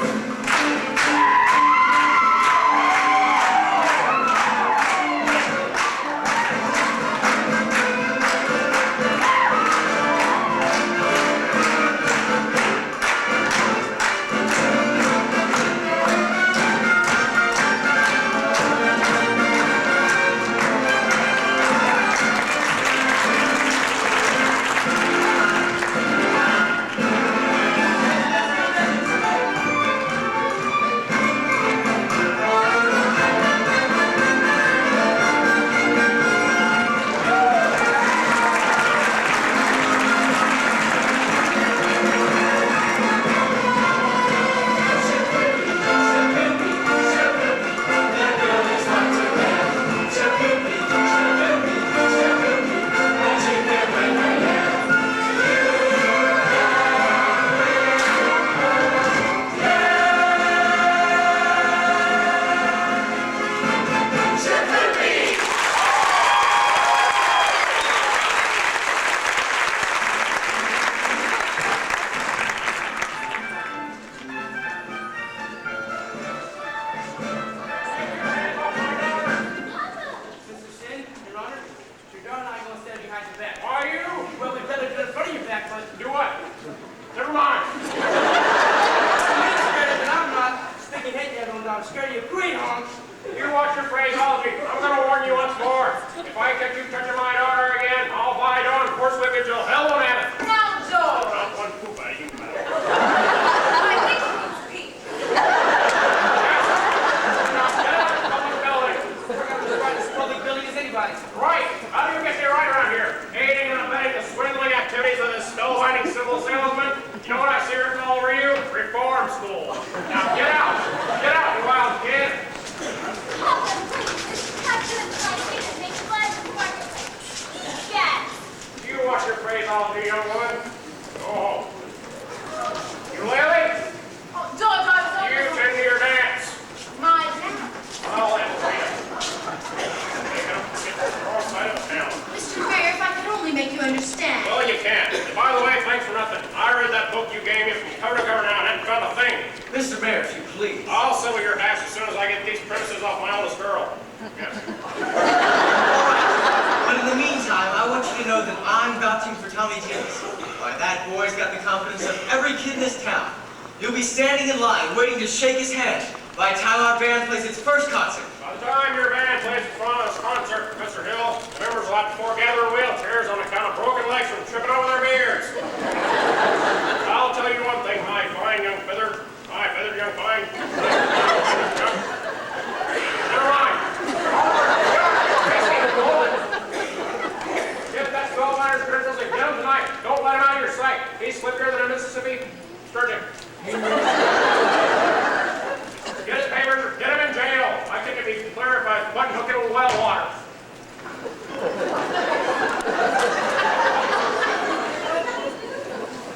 municipal salesman. You know what I see written all over you? Reform school. Now get out. Get out, you wild kid. Papa, please, this is not good for my kid that makes fun of the marketplace. Yes. You watch your phraseology, young woman. Go home. You, Lily? Oh, don't. You tend to your dance. My dad. I'll have to it. Take it up and get the wrong side of town. Mr. Mayor, if I could only make you understand. Well, you can't. And by the way, thanks for nothing. I read that book you gave me from cover to cover now and hadn't found a thing. Mr. Mayor, if you please. I'll settle your hash as soon as I get these premises off my oldest girl. Yes. But in the meantime, I want you to know that I'm vouching for Tommy James. Why, that boy's got the confidence of every kid in this town. You'll be standing in line, waiting to shake his hand by the time our band plays its first concert. By the time your band plays in front of this concert, Mr. Hill, members will have to foregather in wheelchairs on account of broken legs from tripping over their beards. I'll tell you one thing, my fine young feathered young fine. Never mind. Get that 12 miners credentials and get them tonight. Don't let him out of your sight. He's slippier than a Mississippi sturgeon. Get his papers or get him in jail. I think it'd be clear if I button hook it with well water.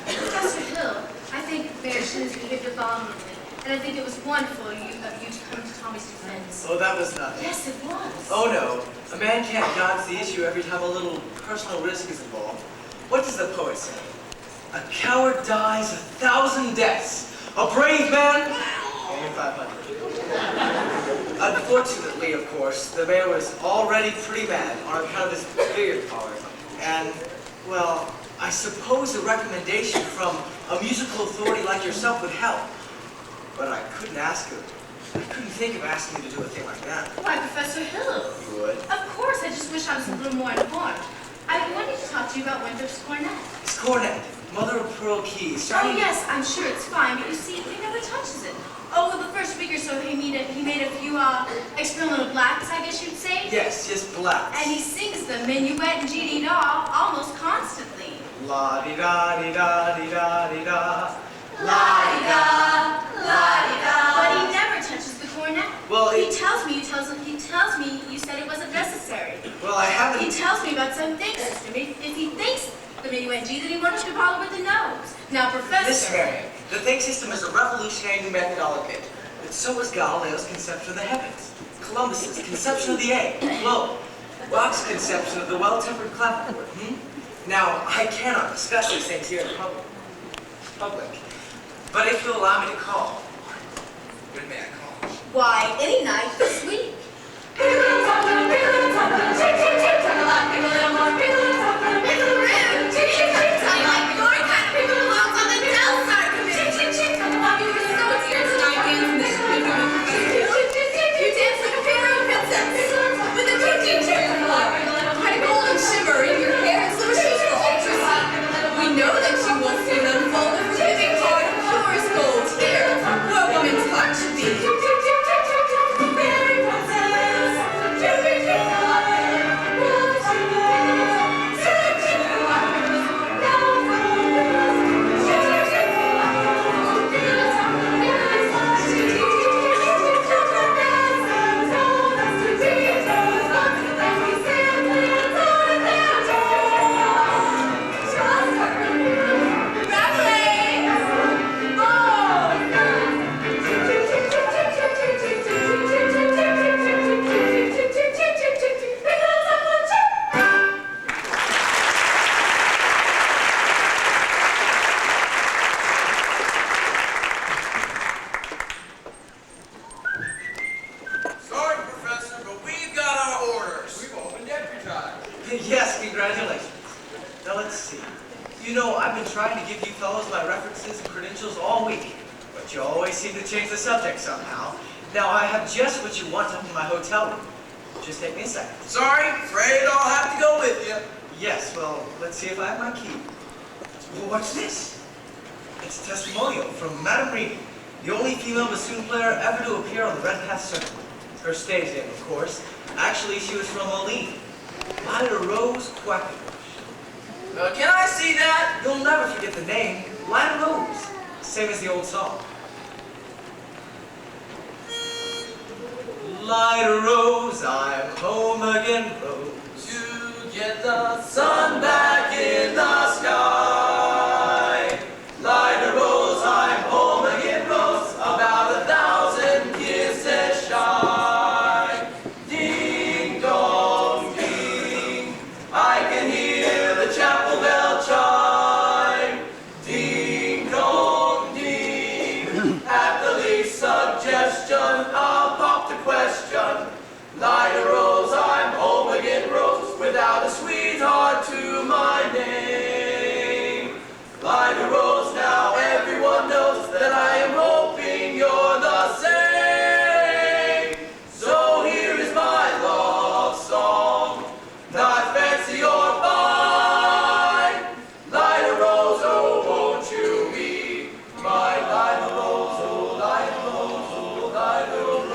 Professor Hill, I think Mayor Shins behaved abominably, and I think it was wonderful of you to come to Tommy's defense. Oh, that was nothing. Yes, it was. Oh, no. A man can't dodge the issue every time a little personal risk is involved. What does the poet say? A coward dies 1,000 deaths. A brave man, only 500. Unfortunately, of course, the mayor was already pretty mad on account of his billiard parlor. And, well, I suppose a recommendation from a musical authority like yourself would help. But I couldn't ask him. I couldn't think of asking him to do a thing like that. Why, Professor Hill? You would? Of course, I just wish I was a little more informed. I wanted to talk to you about Winthrop's cornet. It's cornet, mother of pearl keys. Oh, yes, I'm sure it's fine, but you see, he never touches it. Oh, well, the first week or so, he made a few experimental blacks, I guess you'd say. Yes, just blacks. And he sings the minuet and G-dee-dah almost constantly. La-di-da-di-da-di-da-di-da. La-di-da, la-di-da. But he never touches the cornet. Well, he tells me you said it wasn't necessary. Well, I haven't... He tells me about some think system. If he thinks the minuet G, then he wants to follow with the nose. Now, Professor... Listen, Mary, the think system is a revolutionary new methodology. But so was Galileo's conception of the heavens, Columbus's conception of the egg, the globe, Bach's conception of the well-tempered clavichord. Now, I cannot discuss these things here in public. But if you'll allow me to call, when may I call? Why, any night this week. Yes, congratulations. Now let's see. You know, I've been trying to give you fellows my references and credentials all week, but you always seem to change the subject somehow. Now I have just what you want up in my hotel room. Just take me a second. Sorry, afraid I'll have to go with you. Yes, well, let's see if I have my key. Well, what's this? It's a testimonial from Madame Reedy, the only female bassoon player ever to appear on the Red Path Circuit. Her stage name, of course. Actually, she was from Moline. Ida Rose Quackenbush. Can I see that? You'll you'll never forget the name, Light a Rose. Same as the old song. Light a rose, I'm home again, Rose. To get the sun back in the sky. Light a rose, I'm home again, Rose. About 1,000 kisses shy. Ding dong ding, I can hear the chapel bell chime. Ding dong ding, at the least suggestion, I'll pop the question. Light a rose, I'm home again, Rose, without a sweetheart to my name. Light a rose, now everyone knows that I am hoping you're the same. So here is my love song, not fancy or fine. Light a rose, oh, won't you be my light a rose, oh, light a rose, oh, light a rose.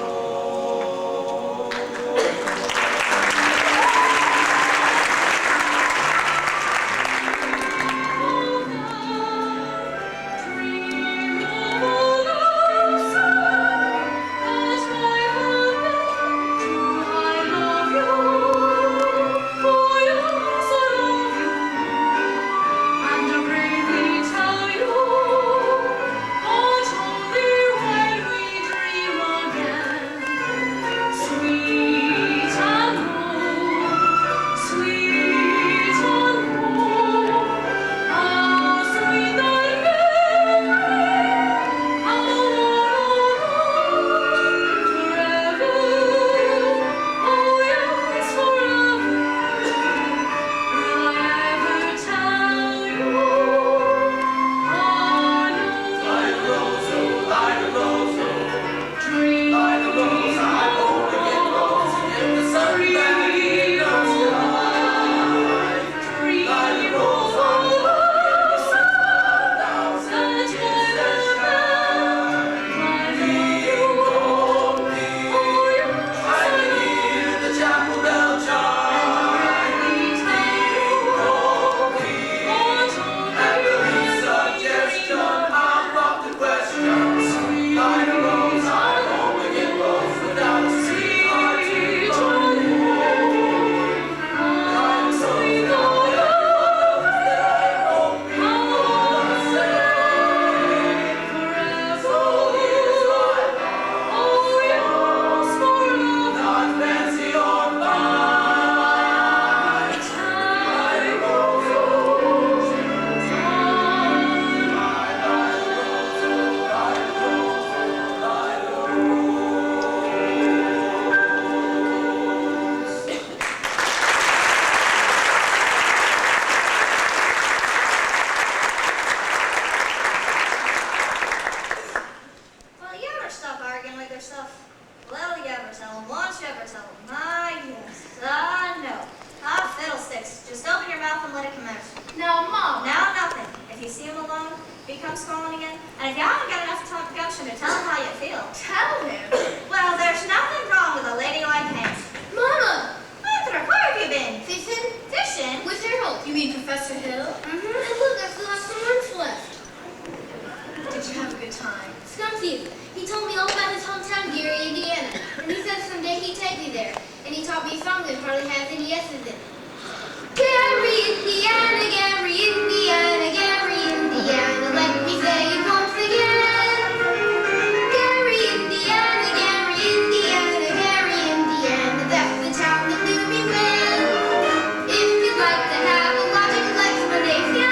If you'd like to have a logic like Monday,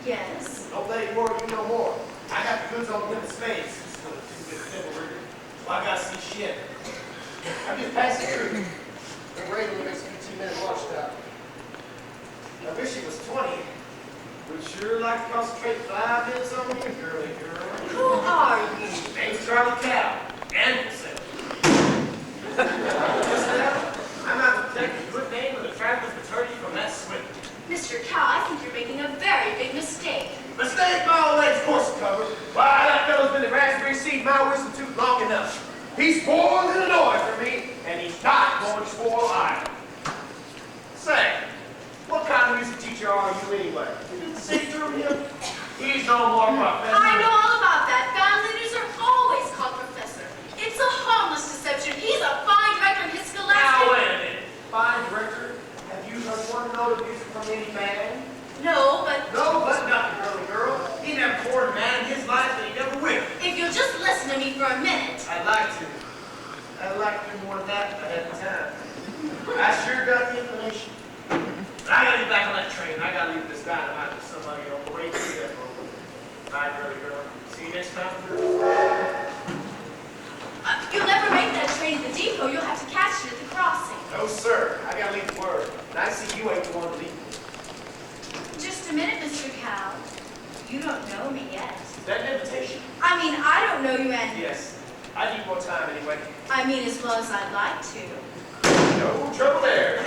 Yes? Don't let it worry you no more. I got the goods on limit space. So I gotta see shit. I'm just passing through. The radio makes 15-minute watch stop. I wish it was 20. Would sure like to concentrate 5 minutes on you, girly girl. Who are you? Name's Charlie Cow. And I'm out to protect the good name of the traveling fraternity from that swindle. Mr. Cow, I think you're making a very big mistake. Mistake my old lady's course to cover. Why, that fellow's been the raspberry seed my wisdom tooth long enough. He spoiled an annoying for me, and he's not going to spoil either. Say, what kind of music teacher are you anyway? You didn't say through him? He's no more professor. I know all about that. Band leaders are always called professor. It's a harmless deception. He's a fine director in his scholastic... Now, wait a minute. Fine director? Have you heard one note of music from any band? No, but... No, but nothing, girly girl. He never poured a man in his life that he never will. If you'll just listen to me for a minute. I'd like to. I'd like to do more than that if I had the time. I sure got the inclination. But I gotta get back on that train. I gotta leave this dynamite with somebody on the way to the depot. Bye, girly girl. See you next time. You'll never make that train at the depot. You'll have to catch it at the crossing. No, sir. I gotta leave word. And I see you ain't the one to leave. Just a minute, Mr. Cow. You don't know me yet. Is that an invitation? I mean, I don't know you, and... Yes. I need more time anyway. I mean, as well as I'd like to. No trouble there.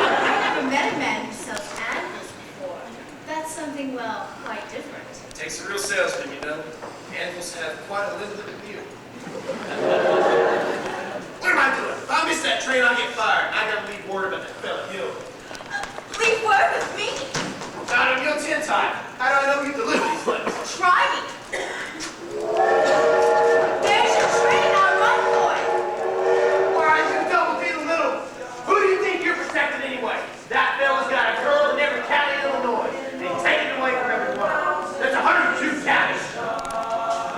I've never met a man who sells anvils before. That's something, well, quite different. It takes a real salesman, you know. Anvils have quite a limited appeal. What am I doing? If I miss that train, I'll get fired. I gotta leave word about that fella Hill. Leave word with me. Found him guilty in time. How do I know you deliver these letters? Try me. There's your train. Now run for it. Why, you double-deal little... Who do you think you're protecting anyway? That fella's got a girl in every county in Illinois. And he's taking it away from everyone. That's 102 counties.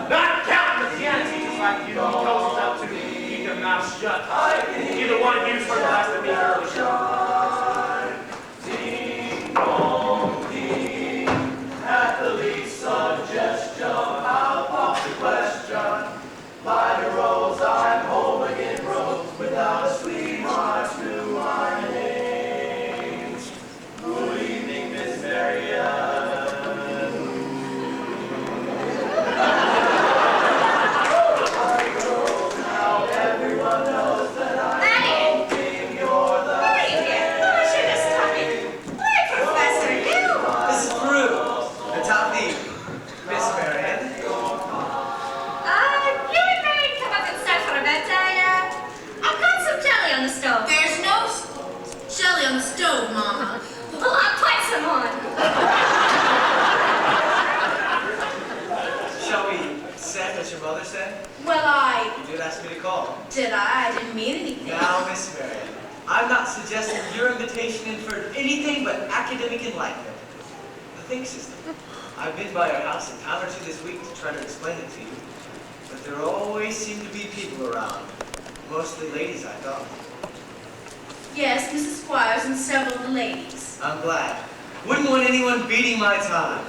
Not counting the piano teachers like you. He goes up to keep their mouths shut. Either one of you's heard the last of me early. Ding dong ding, at the least suggestion, I'll pop the question. By the rose, I'm home again, Rose, without a sweetheart to my name. Good evening, Miss Marianne. Now everyone knows that I think you're the Professor Hill! This is Peru. The top lead. Miss Marianne. You and Mary come up and start for a bed. I've got some jelly on the stove. There's no jelly on the stove, Mama. Well, I'll put some on. Shall we send what your mother said? Well, You did ask me to call. Did I? I didn't mean anything. Now, Miss Marianne, I'm not suggesting your invitation inferred anything but academic enlightenment. The think system. I've been by your house a time or two this week to try to explain it to you, but there always seem to be people around. Mostly ladies, I thought. Yes, Mrs. Squires and several of the ladies. I'm glad. Wouldn't want anyone beating my time.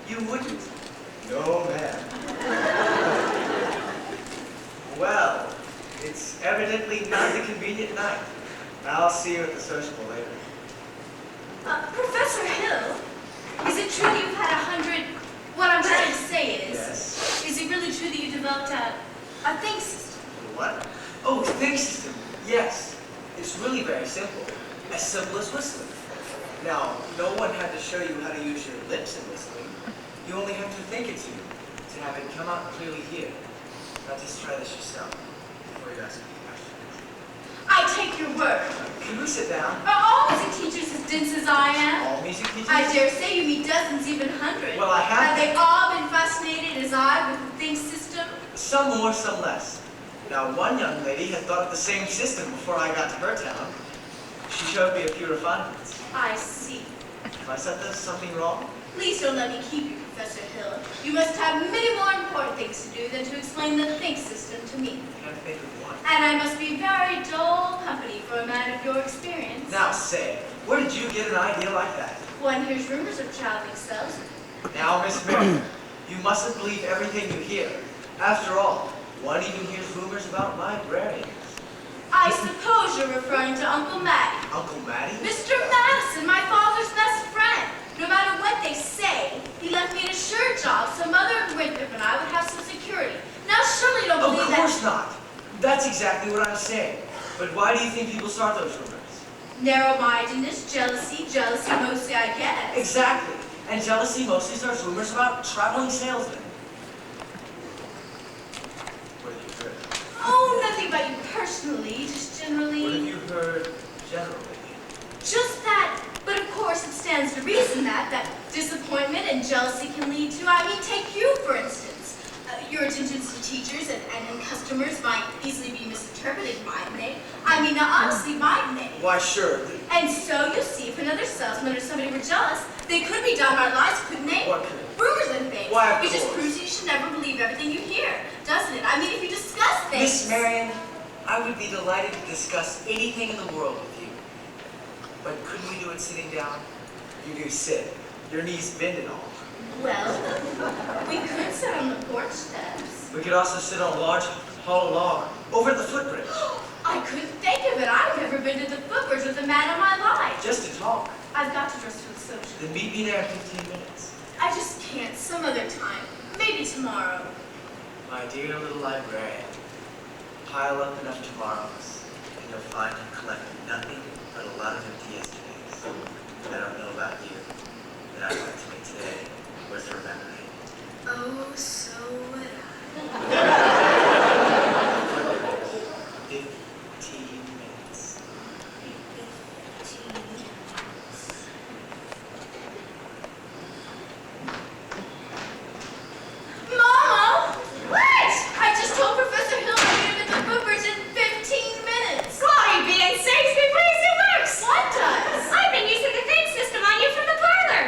You wouldn't? No, ma'am. Well, it's evidently not a convenient night. I'll see you at the sociable later. Professor Hill, is it true that you've had 100... What I'm trying to say is... Yes? Is it really true that you developed a think system? What? Oh, think system. Yes. It's really very simple. As simple as whistling. Now, no one had to show you how to use your lips in whistling. You only have to think it to have it come out clearly here. Now just try this yourself before you ask me questions. I take your word. Can we sit down? Are all music teachers as dense as I am? All music teachers? I dare say you meet dozens, even hundreds. Well, I have... Have they all been fascinated as I with the think system? Some more, some less. Now, one young lady had thought of the same system before I got to her town. She showed me a few refinements. I see. Have I said there's something wrong? Please don't let me keep you, Professor Hill. You must have many more important things to do than to explain the think system to me. I can't think of one. And I must be very dull company for a man of your experience. Now say, Where did you get an idea like that? One hears rumors of traveling salesmen. Now, Miss Mary, you mustn't believe everything you hear. After all, one even hears rumors about librarians. I suppose you're referring to Uncle Matty. Uncle Matty? Mr. Madison, my father's best friend. No matter what they say, he left me a sure job so Mother and Winthrop and I would have some security. Now surely you don't believe that— Of course not. That's exactly what I'm saying. But why do you think people start those rumors? Narrow-mindedness, jealousy mostly, I guess. Exactly. And jealousy mostly starts rumors about traveling salesmen. What have you heard? Oh, nothing about you personally, just generally. What have you heard generally? Just that, but of course it stands to reason that disappointment and jealousy can lead to, take you for instance. Your attentions to teachers and customers might easily be misinterpreted, mightn't they? Honestly, mightn't they? Why, sure. And so, you see, if another salesman or somebody were jealous, they could be downright lies, couldn't they? What could? Rumors and things. Why, of It just course. proves you should never believe everything you hear, doesn't it? If you discuss things— Miss Marion, I would be delighted to discuss anything in the world with you. But couldn't we do it sitting down? You do sit. Your knees bend and all. Well, we could sit on the porch steps. We could also sit on a large hollow log over the footbridge. I couldn't think of it. I've never been to the footbridge with a man in my life. Just to talk. I've got to dress for the social. Then meet me there in 15 minutes. I just can't. Some other time. Maybe tomorrow. My dear little librarian, pile up enough tomorrows, and you'll find you collected nothing but a lot of empty yesterdays. I don't know about you, but I'd like to make today worth remembering. Oh, so would I. 15 minutes. 15 minutes. Mama! What? I just told Professor Hill to meet him at the footbridge in 15 minutes. Glory be and saints be praised, it works! What does? I've been using the thing system on you from the parlor.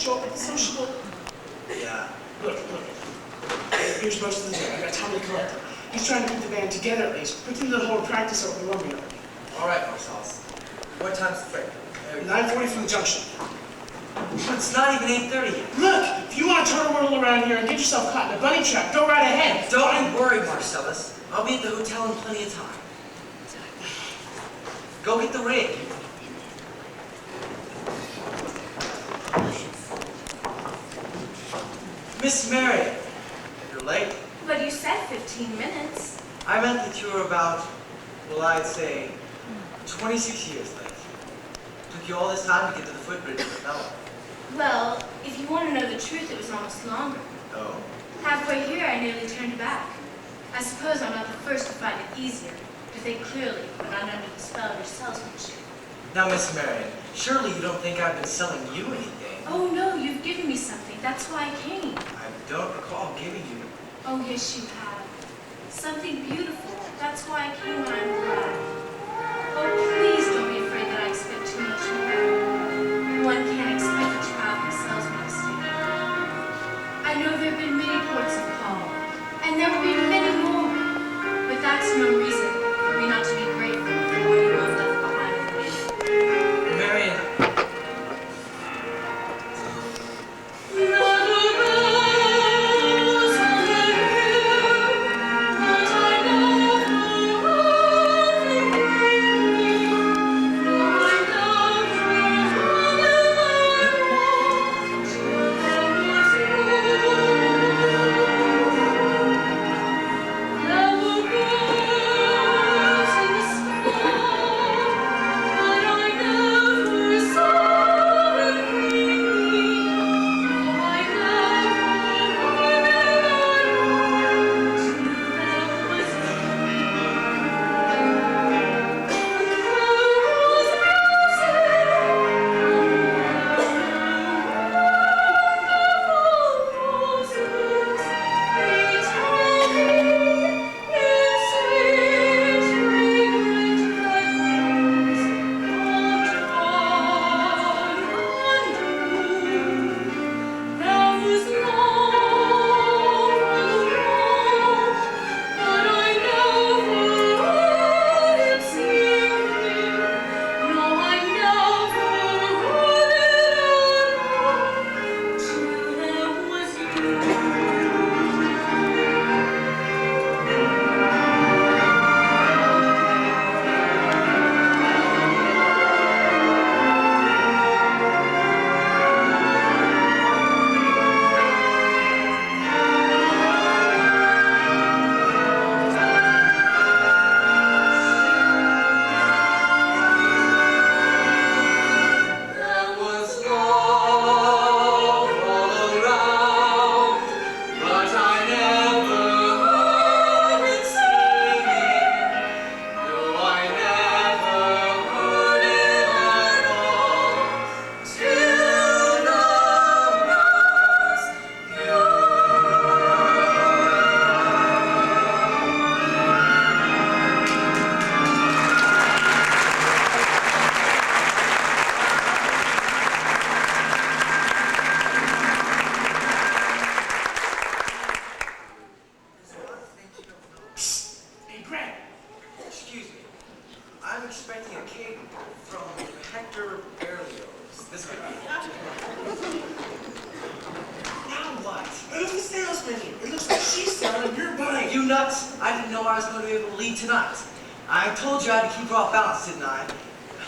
show up at the sociable. Yeah. Look. Here's most of the day. I got Tommy the collector. He's trying to put the band together at least. Put them to the whole practice over the lumberyard. All right, Marcellus. What time's the freight? 9:40 from the junction. It's not even 8:30 yet. Look! If you want to turn a whirl around here and get yourself caught in a bunny trap, go right ahead. Don't worry, Marcellus. I'll be at the hotel in plenty of time. Go get the rig. Miss Mary, you're late. But you said 15 minutes. I meant that you were about, well, I'd say, 26 years late. Took you all this time to get to the footbridge of the Bella. Well, if you want to know the truth, it was almost longer. Oh? Halfway here, I nearly turned back. I suppose I'm not the first to find it easier to think clearly when I'm under the spell of your salesmanship. Now, Miss Marion, surely you don't think I've been selling you anything? Oh, no, you've given me something. That's why I came. I don't recall giving you. Oh, yes, you have. Something beautiful. That's why I came, and I'm glad. Oh, please don't be afraid that I expect too much more. One can't expect a traveling salesman to stay. I know there have been many ports of call, and there will be many more, but that's no reason for me not to be grateful for what you have left behind for me. Marion.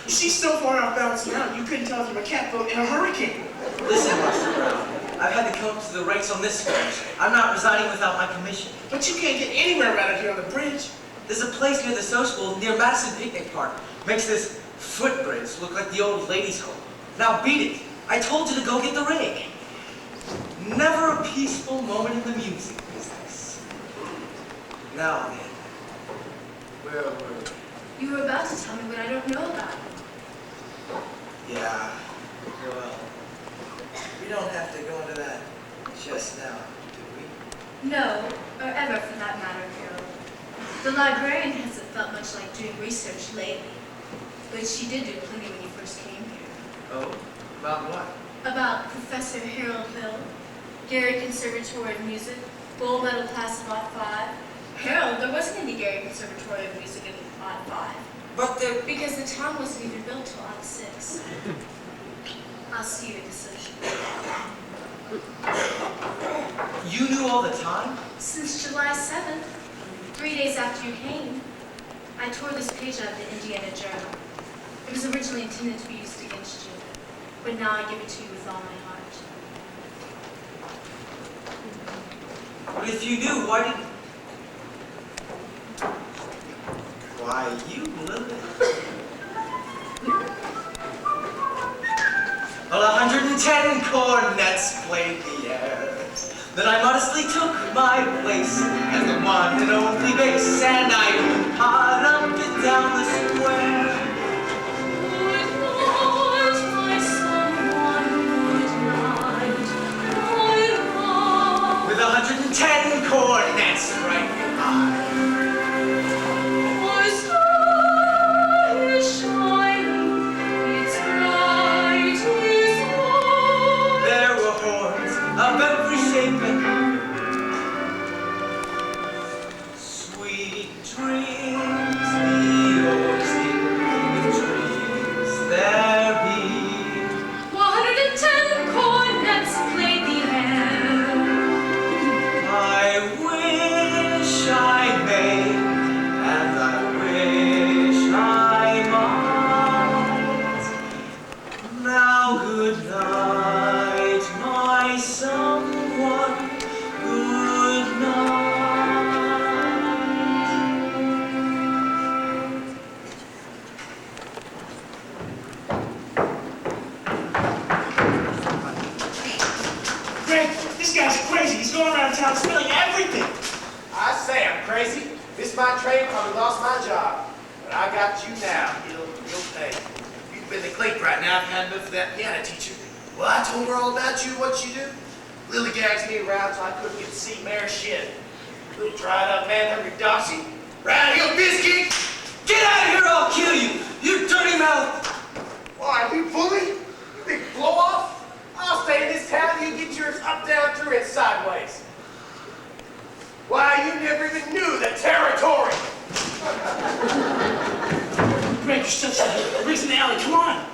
She's so far off balance now, you couldn't tell from a catboat in a hurricane. Listen, Master Brown, I've had to come up to the ranks on this bridge. I'm not resigning without my commission. But you can't get anywhere around here on the bridge. There's a place near the Social School, near Madison Picnic Park. Makes this footbridge look like the old ladies' home. Now beat it. I told you to go get the rig. Never a peaceful moment in the music business. Now then, where were we? You were about to tell me what I don't know about. Yeah, well, we don't have to go into that just now, do we? No, or ever for that matter, Harold. The librarian hasn't felt much like doing research lately, but she did do plenty when you first came here. Oh, about what? About Professor Harold Hill, Gary Conservatory of Music, gold medal class of Ot 5. Harold, there wasn't any Gary Conservatory of Music in Ot 5. But there... Because the town wasn't even built till Ot 6. I'll see you at the social. You knew all the time? Since July 7th, 3 days after you came, I tore this page out of the Indiana Journal. It was originally intended to be used against you, but now I give it to you with all my heart. But if you knew, why did... Why, you Lily. Well, 110 cornets played the air. Then I modestly took my place as the one and only bass, and I hot up and down the square. Good night, my someone, good night, my love. With 110 cornets striking high. My star is shining, its light is on. There were horns of every shape and sweet dreams, the ocean with dreams there be. 110 cornets played the air. I wish I may, and I wish I might. Now good night, my someone, good night. Greg, this guy's crazy. He's going around town spilling everything. I say I'm crazy. Missed my train, probably lost my job. But I got you now. You'll pay. You've been the clique right now. If it hadn't been for that piano teacher. Well, I told her all about you, what you do. Lily gags me around so I couldn't get to see Mayor Shin. Little dried up man, hungry doxy. Round heel biscuit! Get out of here, I'll kill you, you dirty mouth! Why, you bully? You big blow-off? I'll stay in this town and you get yours up, down, through, and sideways. Why, you never even knew the territory! Greg, you're such a Riggs in the alley. Come on.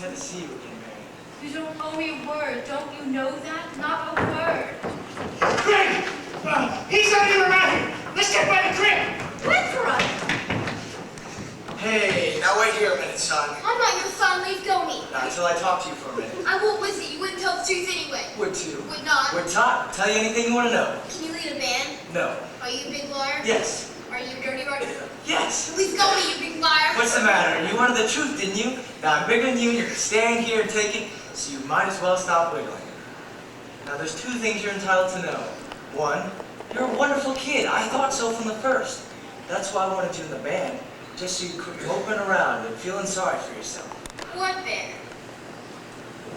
sad to see you again, Mary. You don't owe me a word. Don't you know that? Not a word. Greg! He's not even around here! Let's get by the crib! Winthrop! Hey, now wait here a minute, son. I'm not your son. Leave go me. Not until I talk to you for a minute. I won't listen. You wouldn't tell the truth anyway. Would to. Would not. Would not. Tell you anything you want to know. Can you lead a band? No. Are you a big liar? Yes. Are you a dirty rotter? Yes. Leave go me, you big liar. What's the matter? You wanted the truth, didn't you? Now I'm bigger than you, and you're staying here and take it, so you might as well stop wiggling. Now there's two things you're entitled to know. One, you're a wonderful kid. I thought so from the first. That's why I wanted you in the band, just so you could quit moping around and feeling sorry for yourself. What band?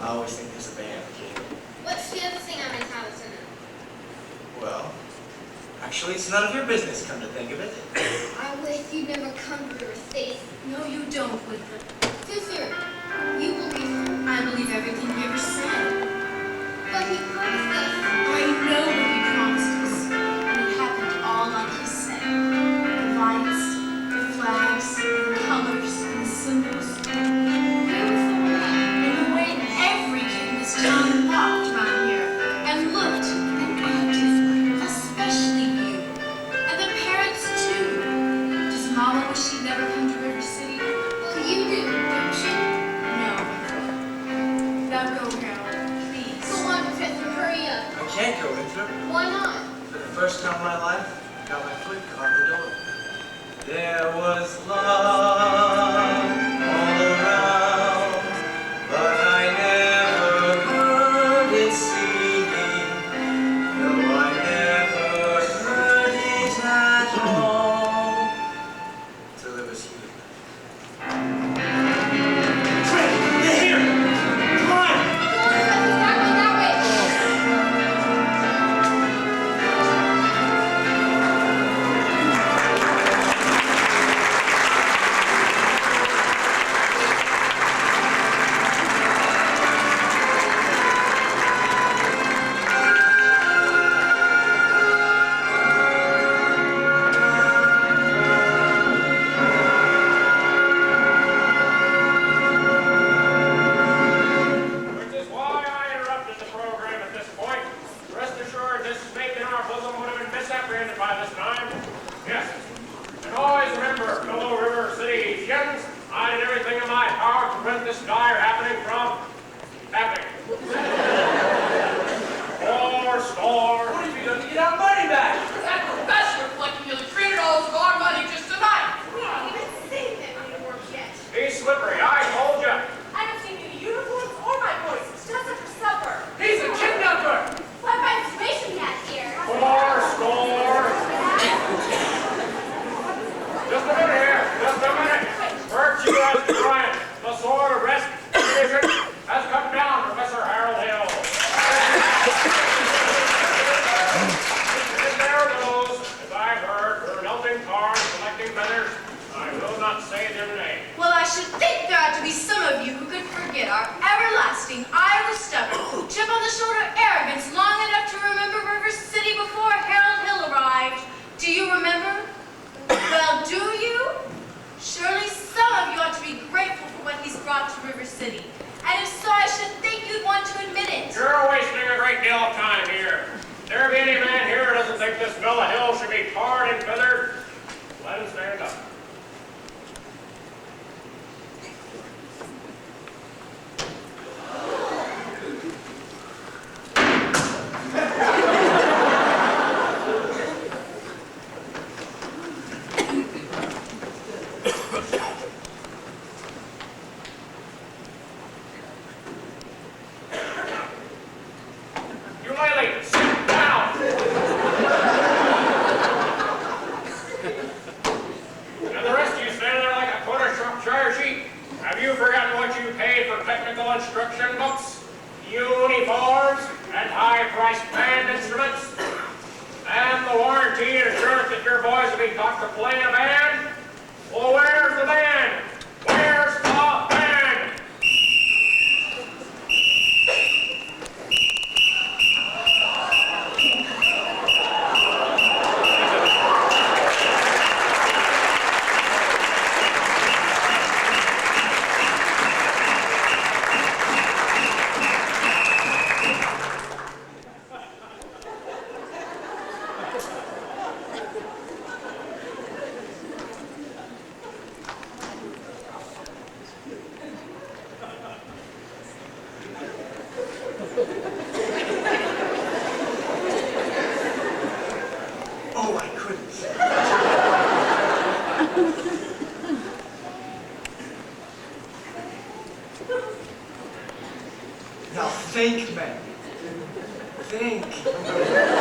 I always think there's a band, kid. What's the other thing I'm entitled to know? Well, actually, it's none of your business, come to think of it. I wish you'd never come to River City. No, you don't, Winthrop. Sister, you believe him. I believe everything he ever said. But he promised us. I know what he promised us. And it happened all like he said. The lights, the flags, the colors, and the symbols. And the way every kid in this town walked around here and looked and acted, especially you. And the parents too. Does Mama wish she'd never come to River City? Well, you do, don't you? No. Now go, Harold, please. Go on, Professor, hurry up. I can't go, Winthrop. Why not? For the first time in my life, I got my foot caught in the door. There was love all around, but I never heard it singing. No, I never heard it at all. Till it was you. Greg, they're here! Come on! Go on, Professor, that way. Which is why I interrupted the program at this point. Rest assured, this snake in our bosom would have been misapprehended by this time. Yes. And always remember, fellow River Citysians, I did everything in my power to prevent this dire happening from happening. Store. What have you done to get our money back? That professor collected nearly $300 of our money just tonight. We haven't even seen that uniform yet. He's slippery, I told you. I haven't seen any uniforms or my boys. It's just after supper. He's a kidnapper. What about information you have here? Store. Just a minute here, just a minute. First, you guys be quiet. The Sword of Rest Division has come down, Professor Harold Hill. And there goes, as I've heard, for melting cars, collecting feathers. I will not say their name. Well, I should think there ought to be some of you who could forget our everlasting, Iowa stubborn, chip on the shoulder arrogance long enough to remember River City before Harold Hill arrived. Do you remember? Well, do you? Surely some of you ought to be grateful for what he's brought to River City. And if so, I should think you'd want to admit it. You're wasting a great deal of time here. There be any man here who doesn't think this Villa Hill should be tarred and feathered, let him stand up. You lady, sit down. And the rest of you standing there like a quarter sheep. Have you forgotten what you paid for technical instruction books, uniforms, and high-priced band instruments? And the warranty and assurance that your boys will be taught to play in a band? Well, where's the band? Where's the band? Think, man. Think.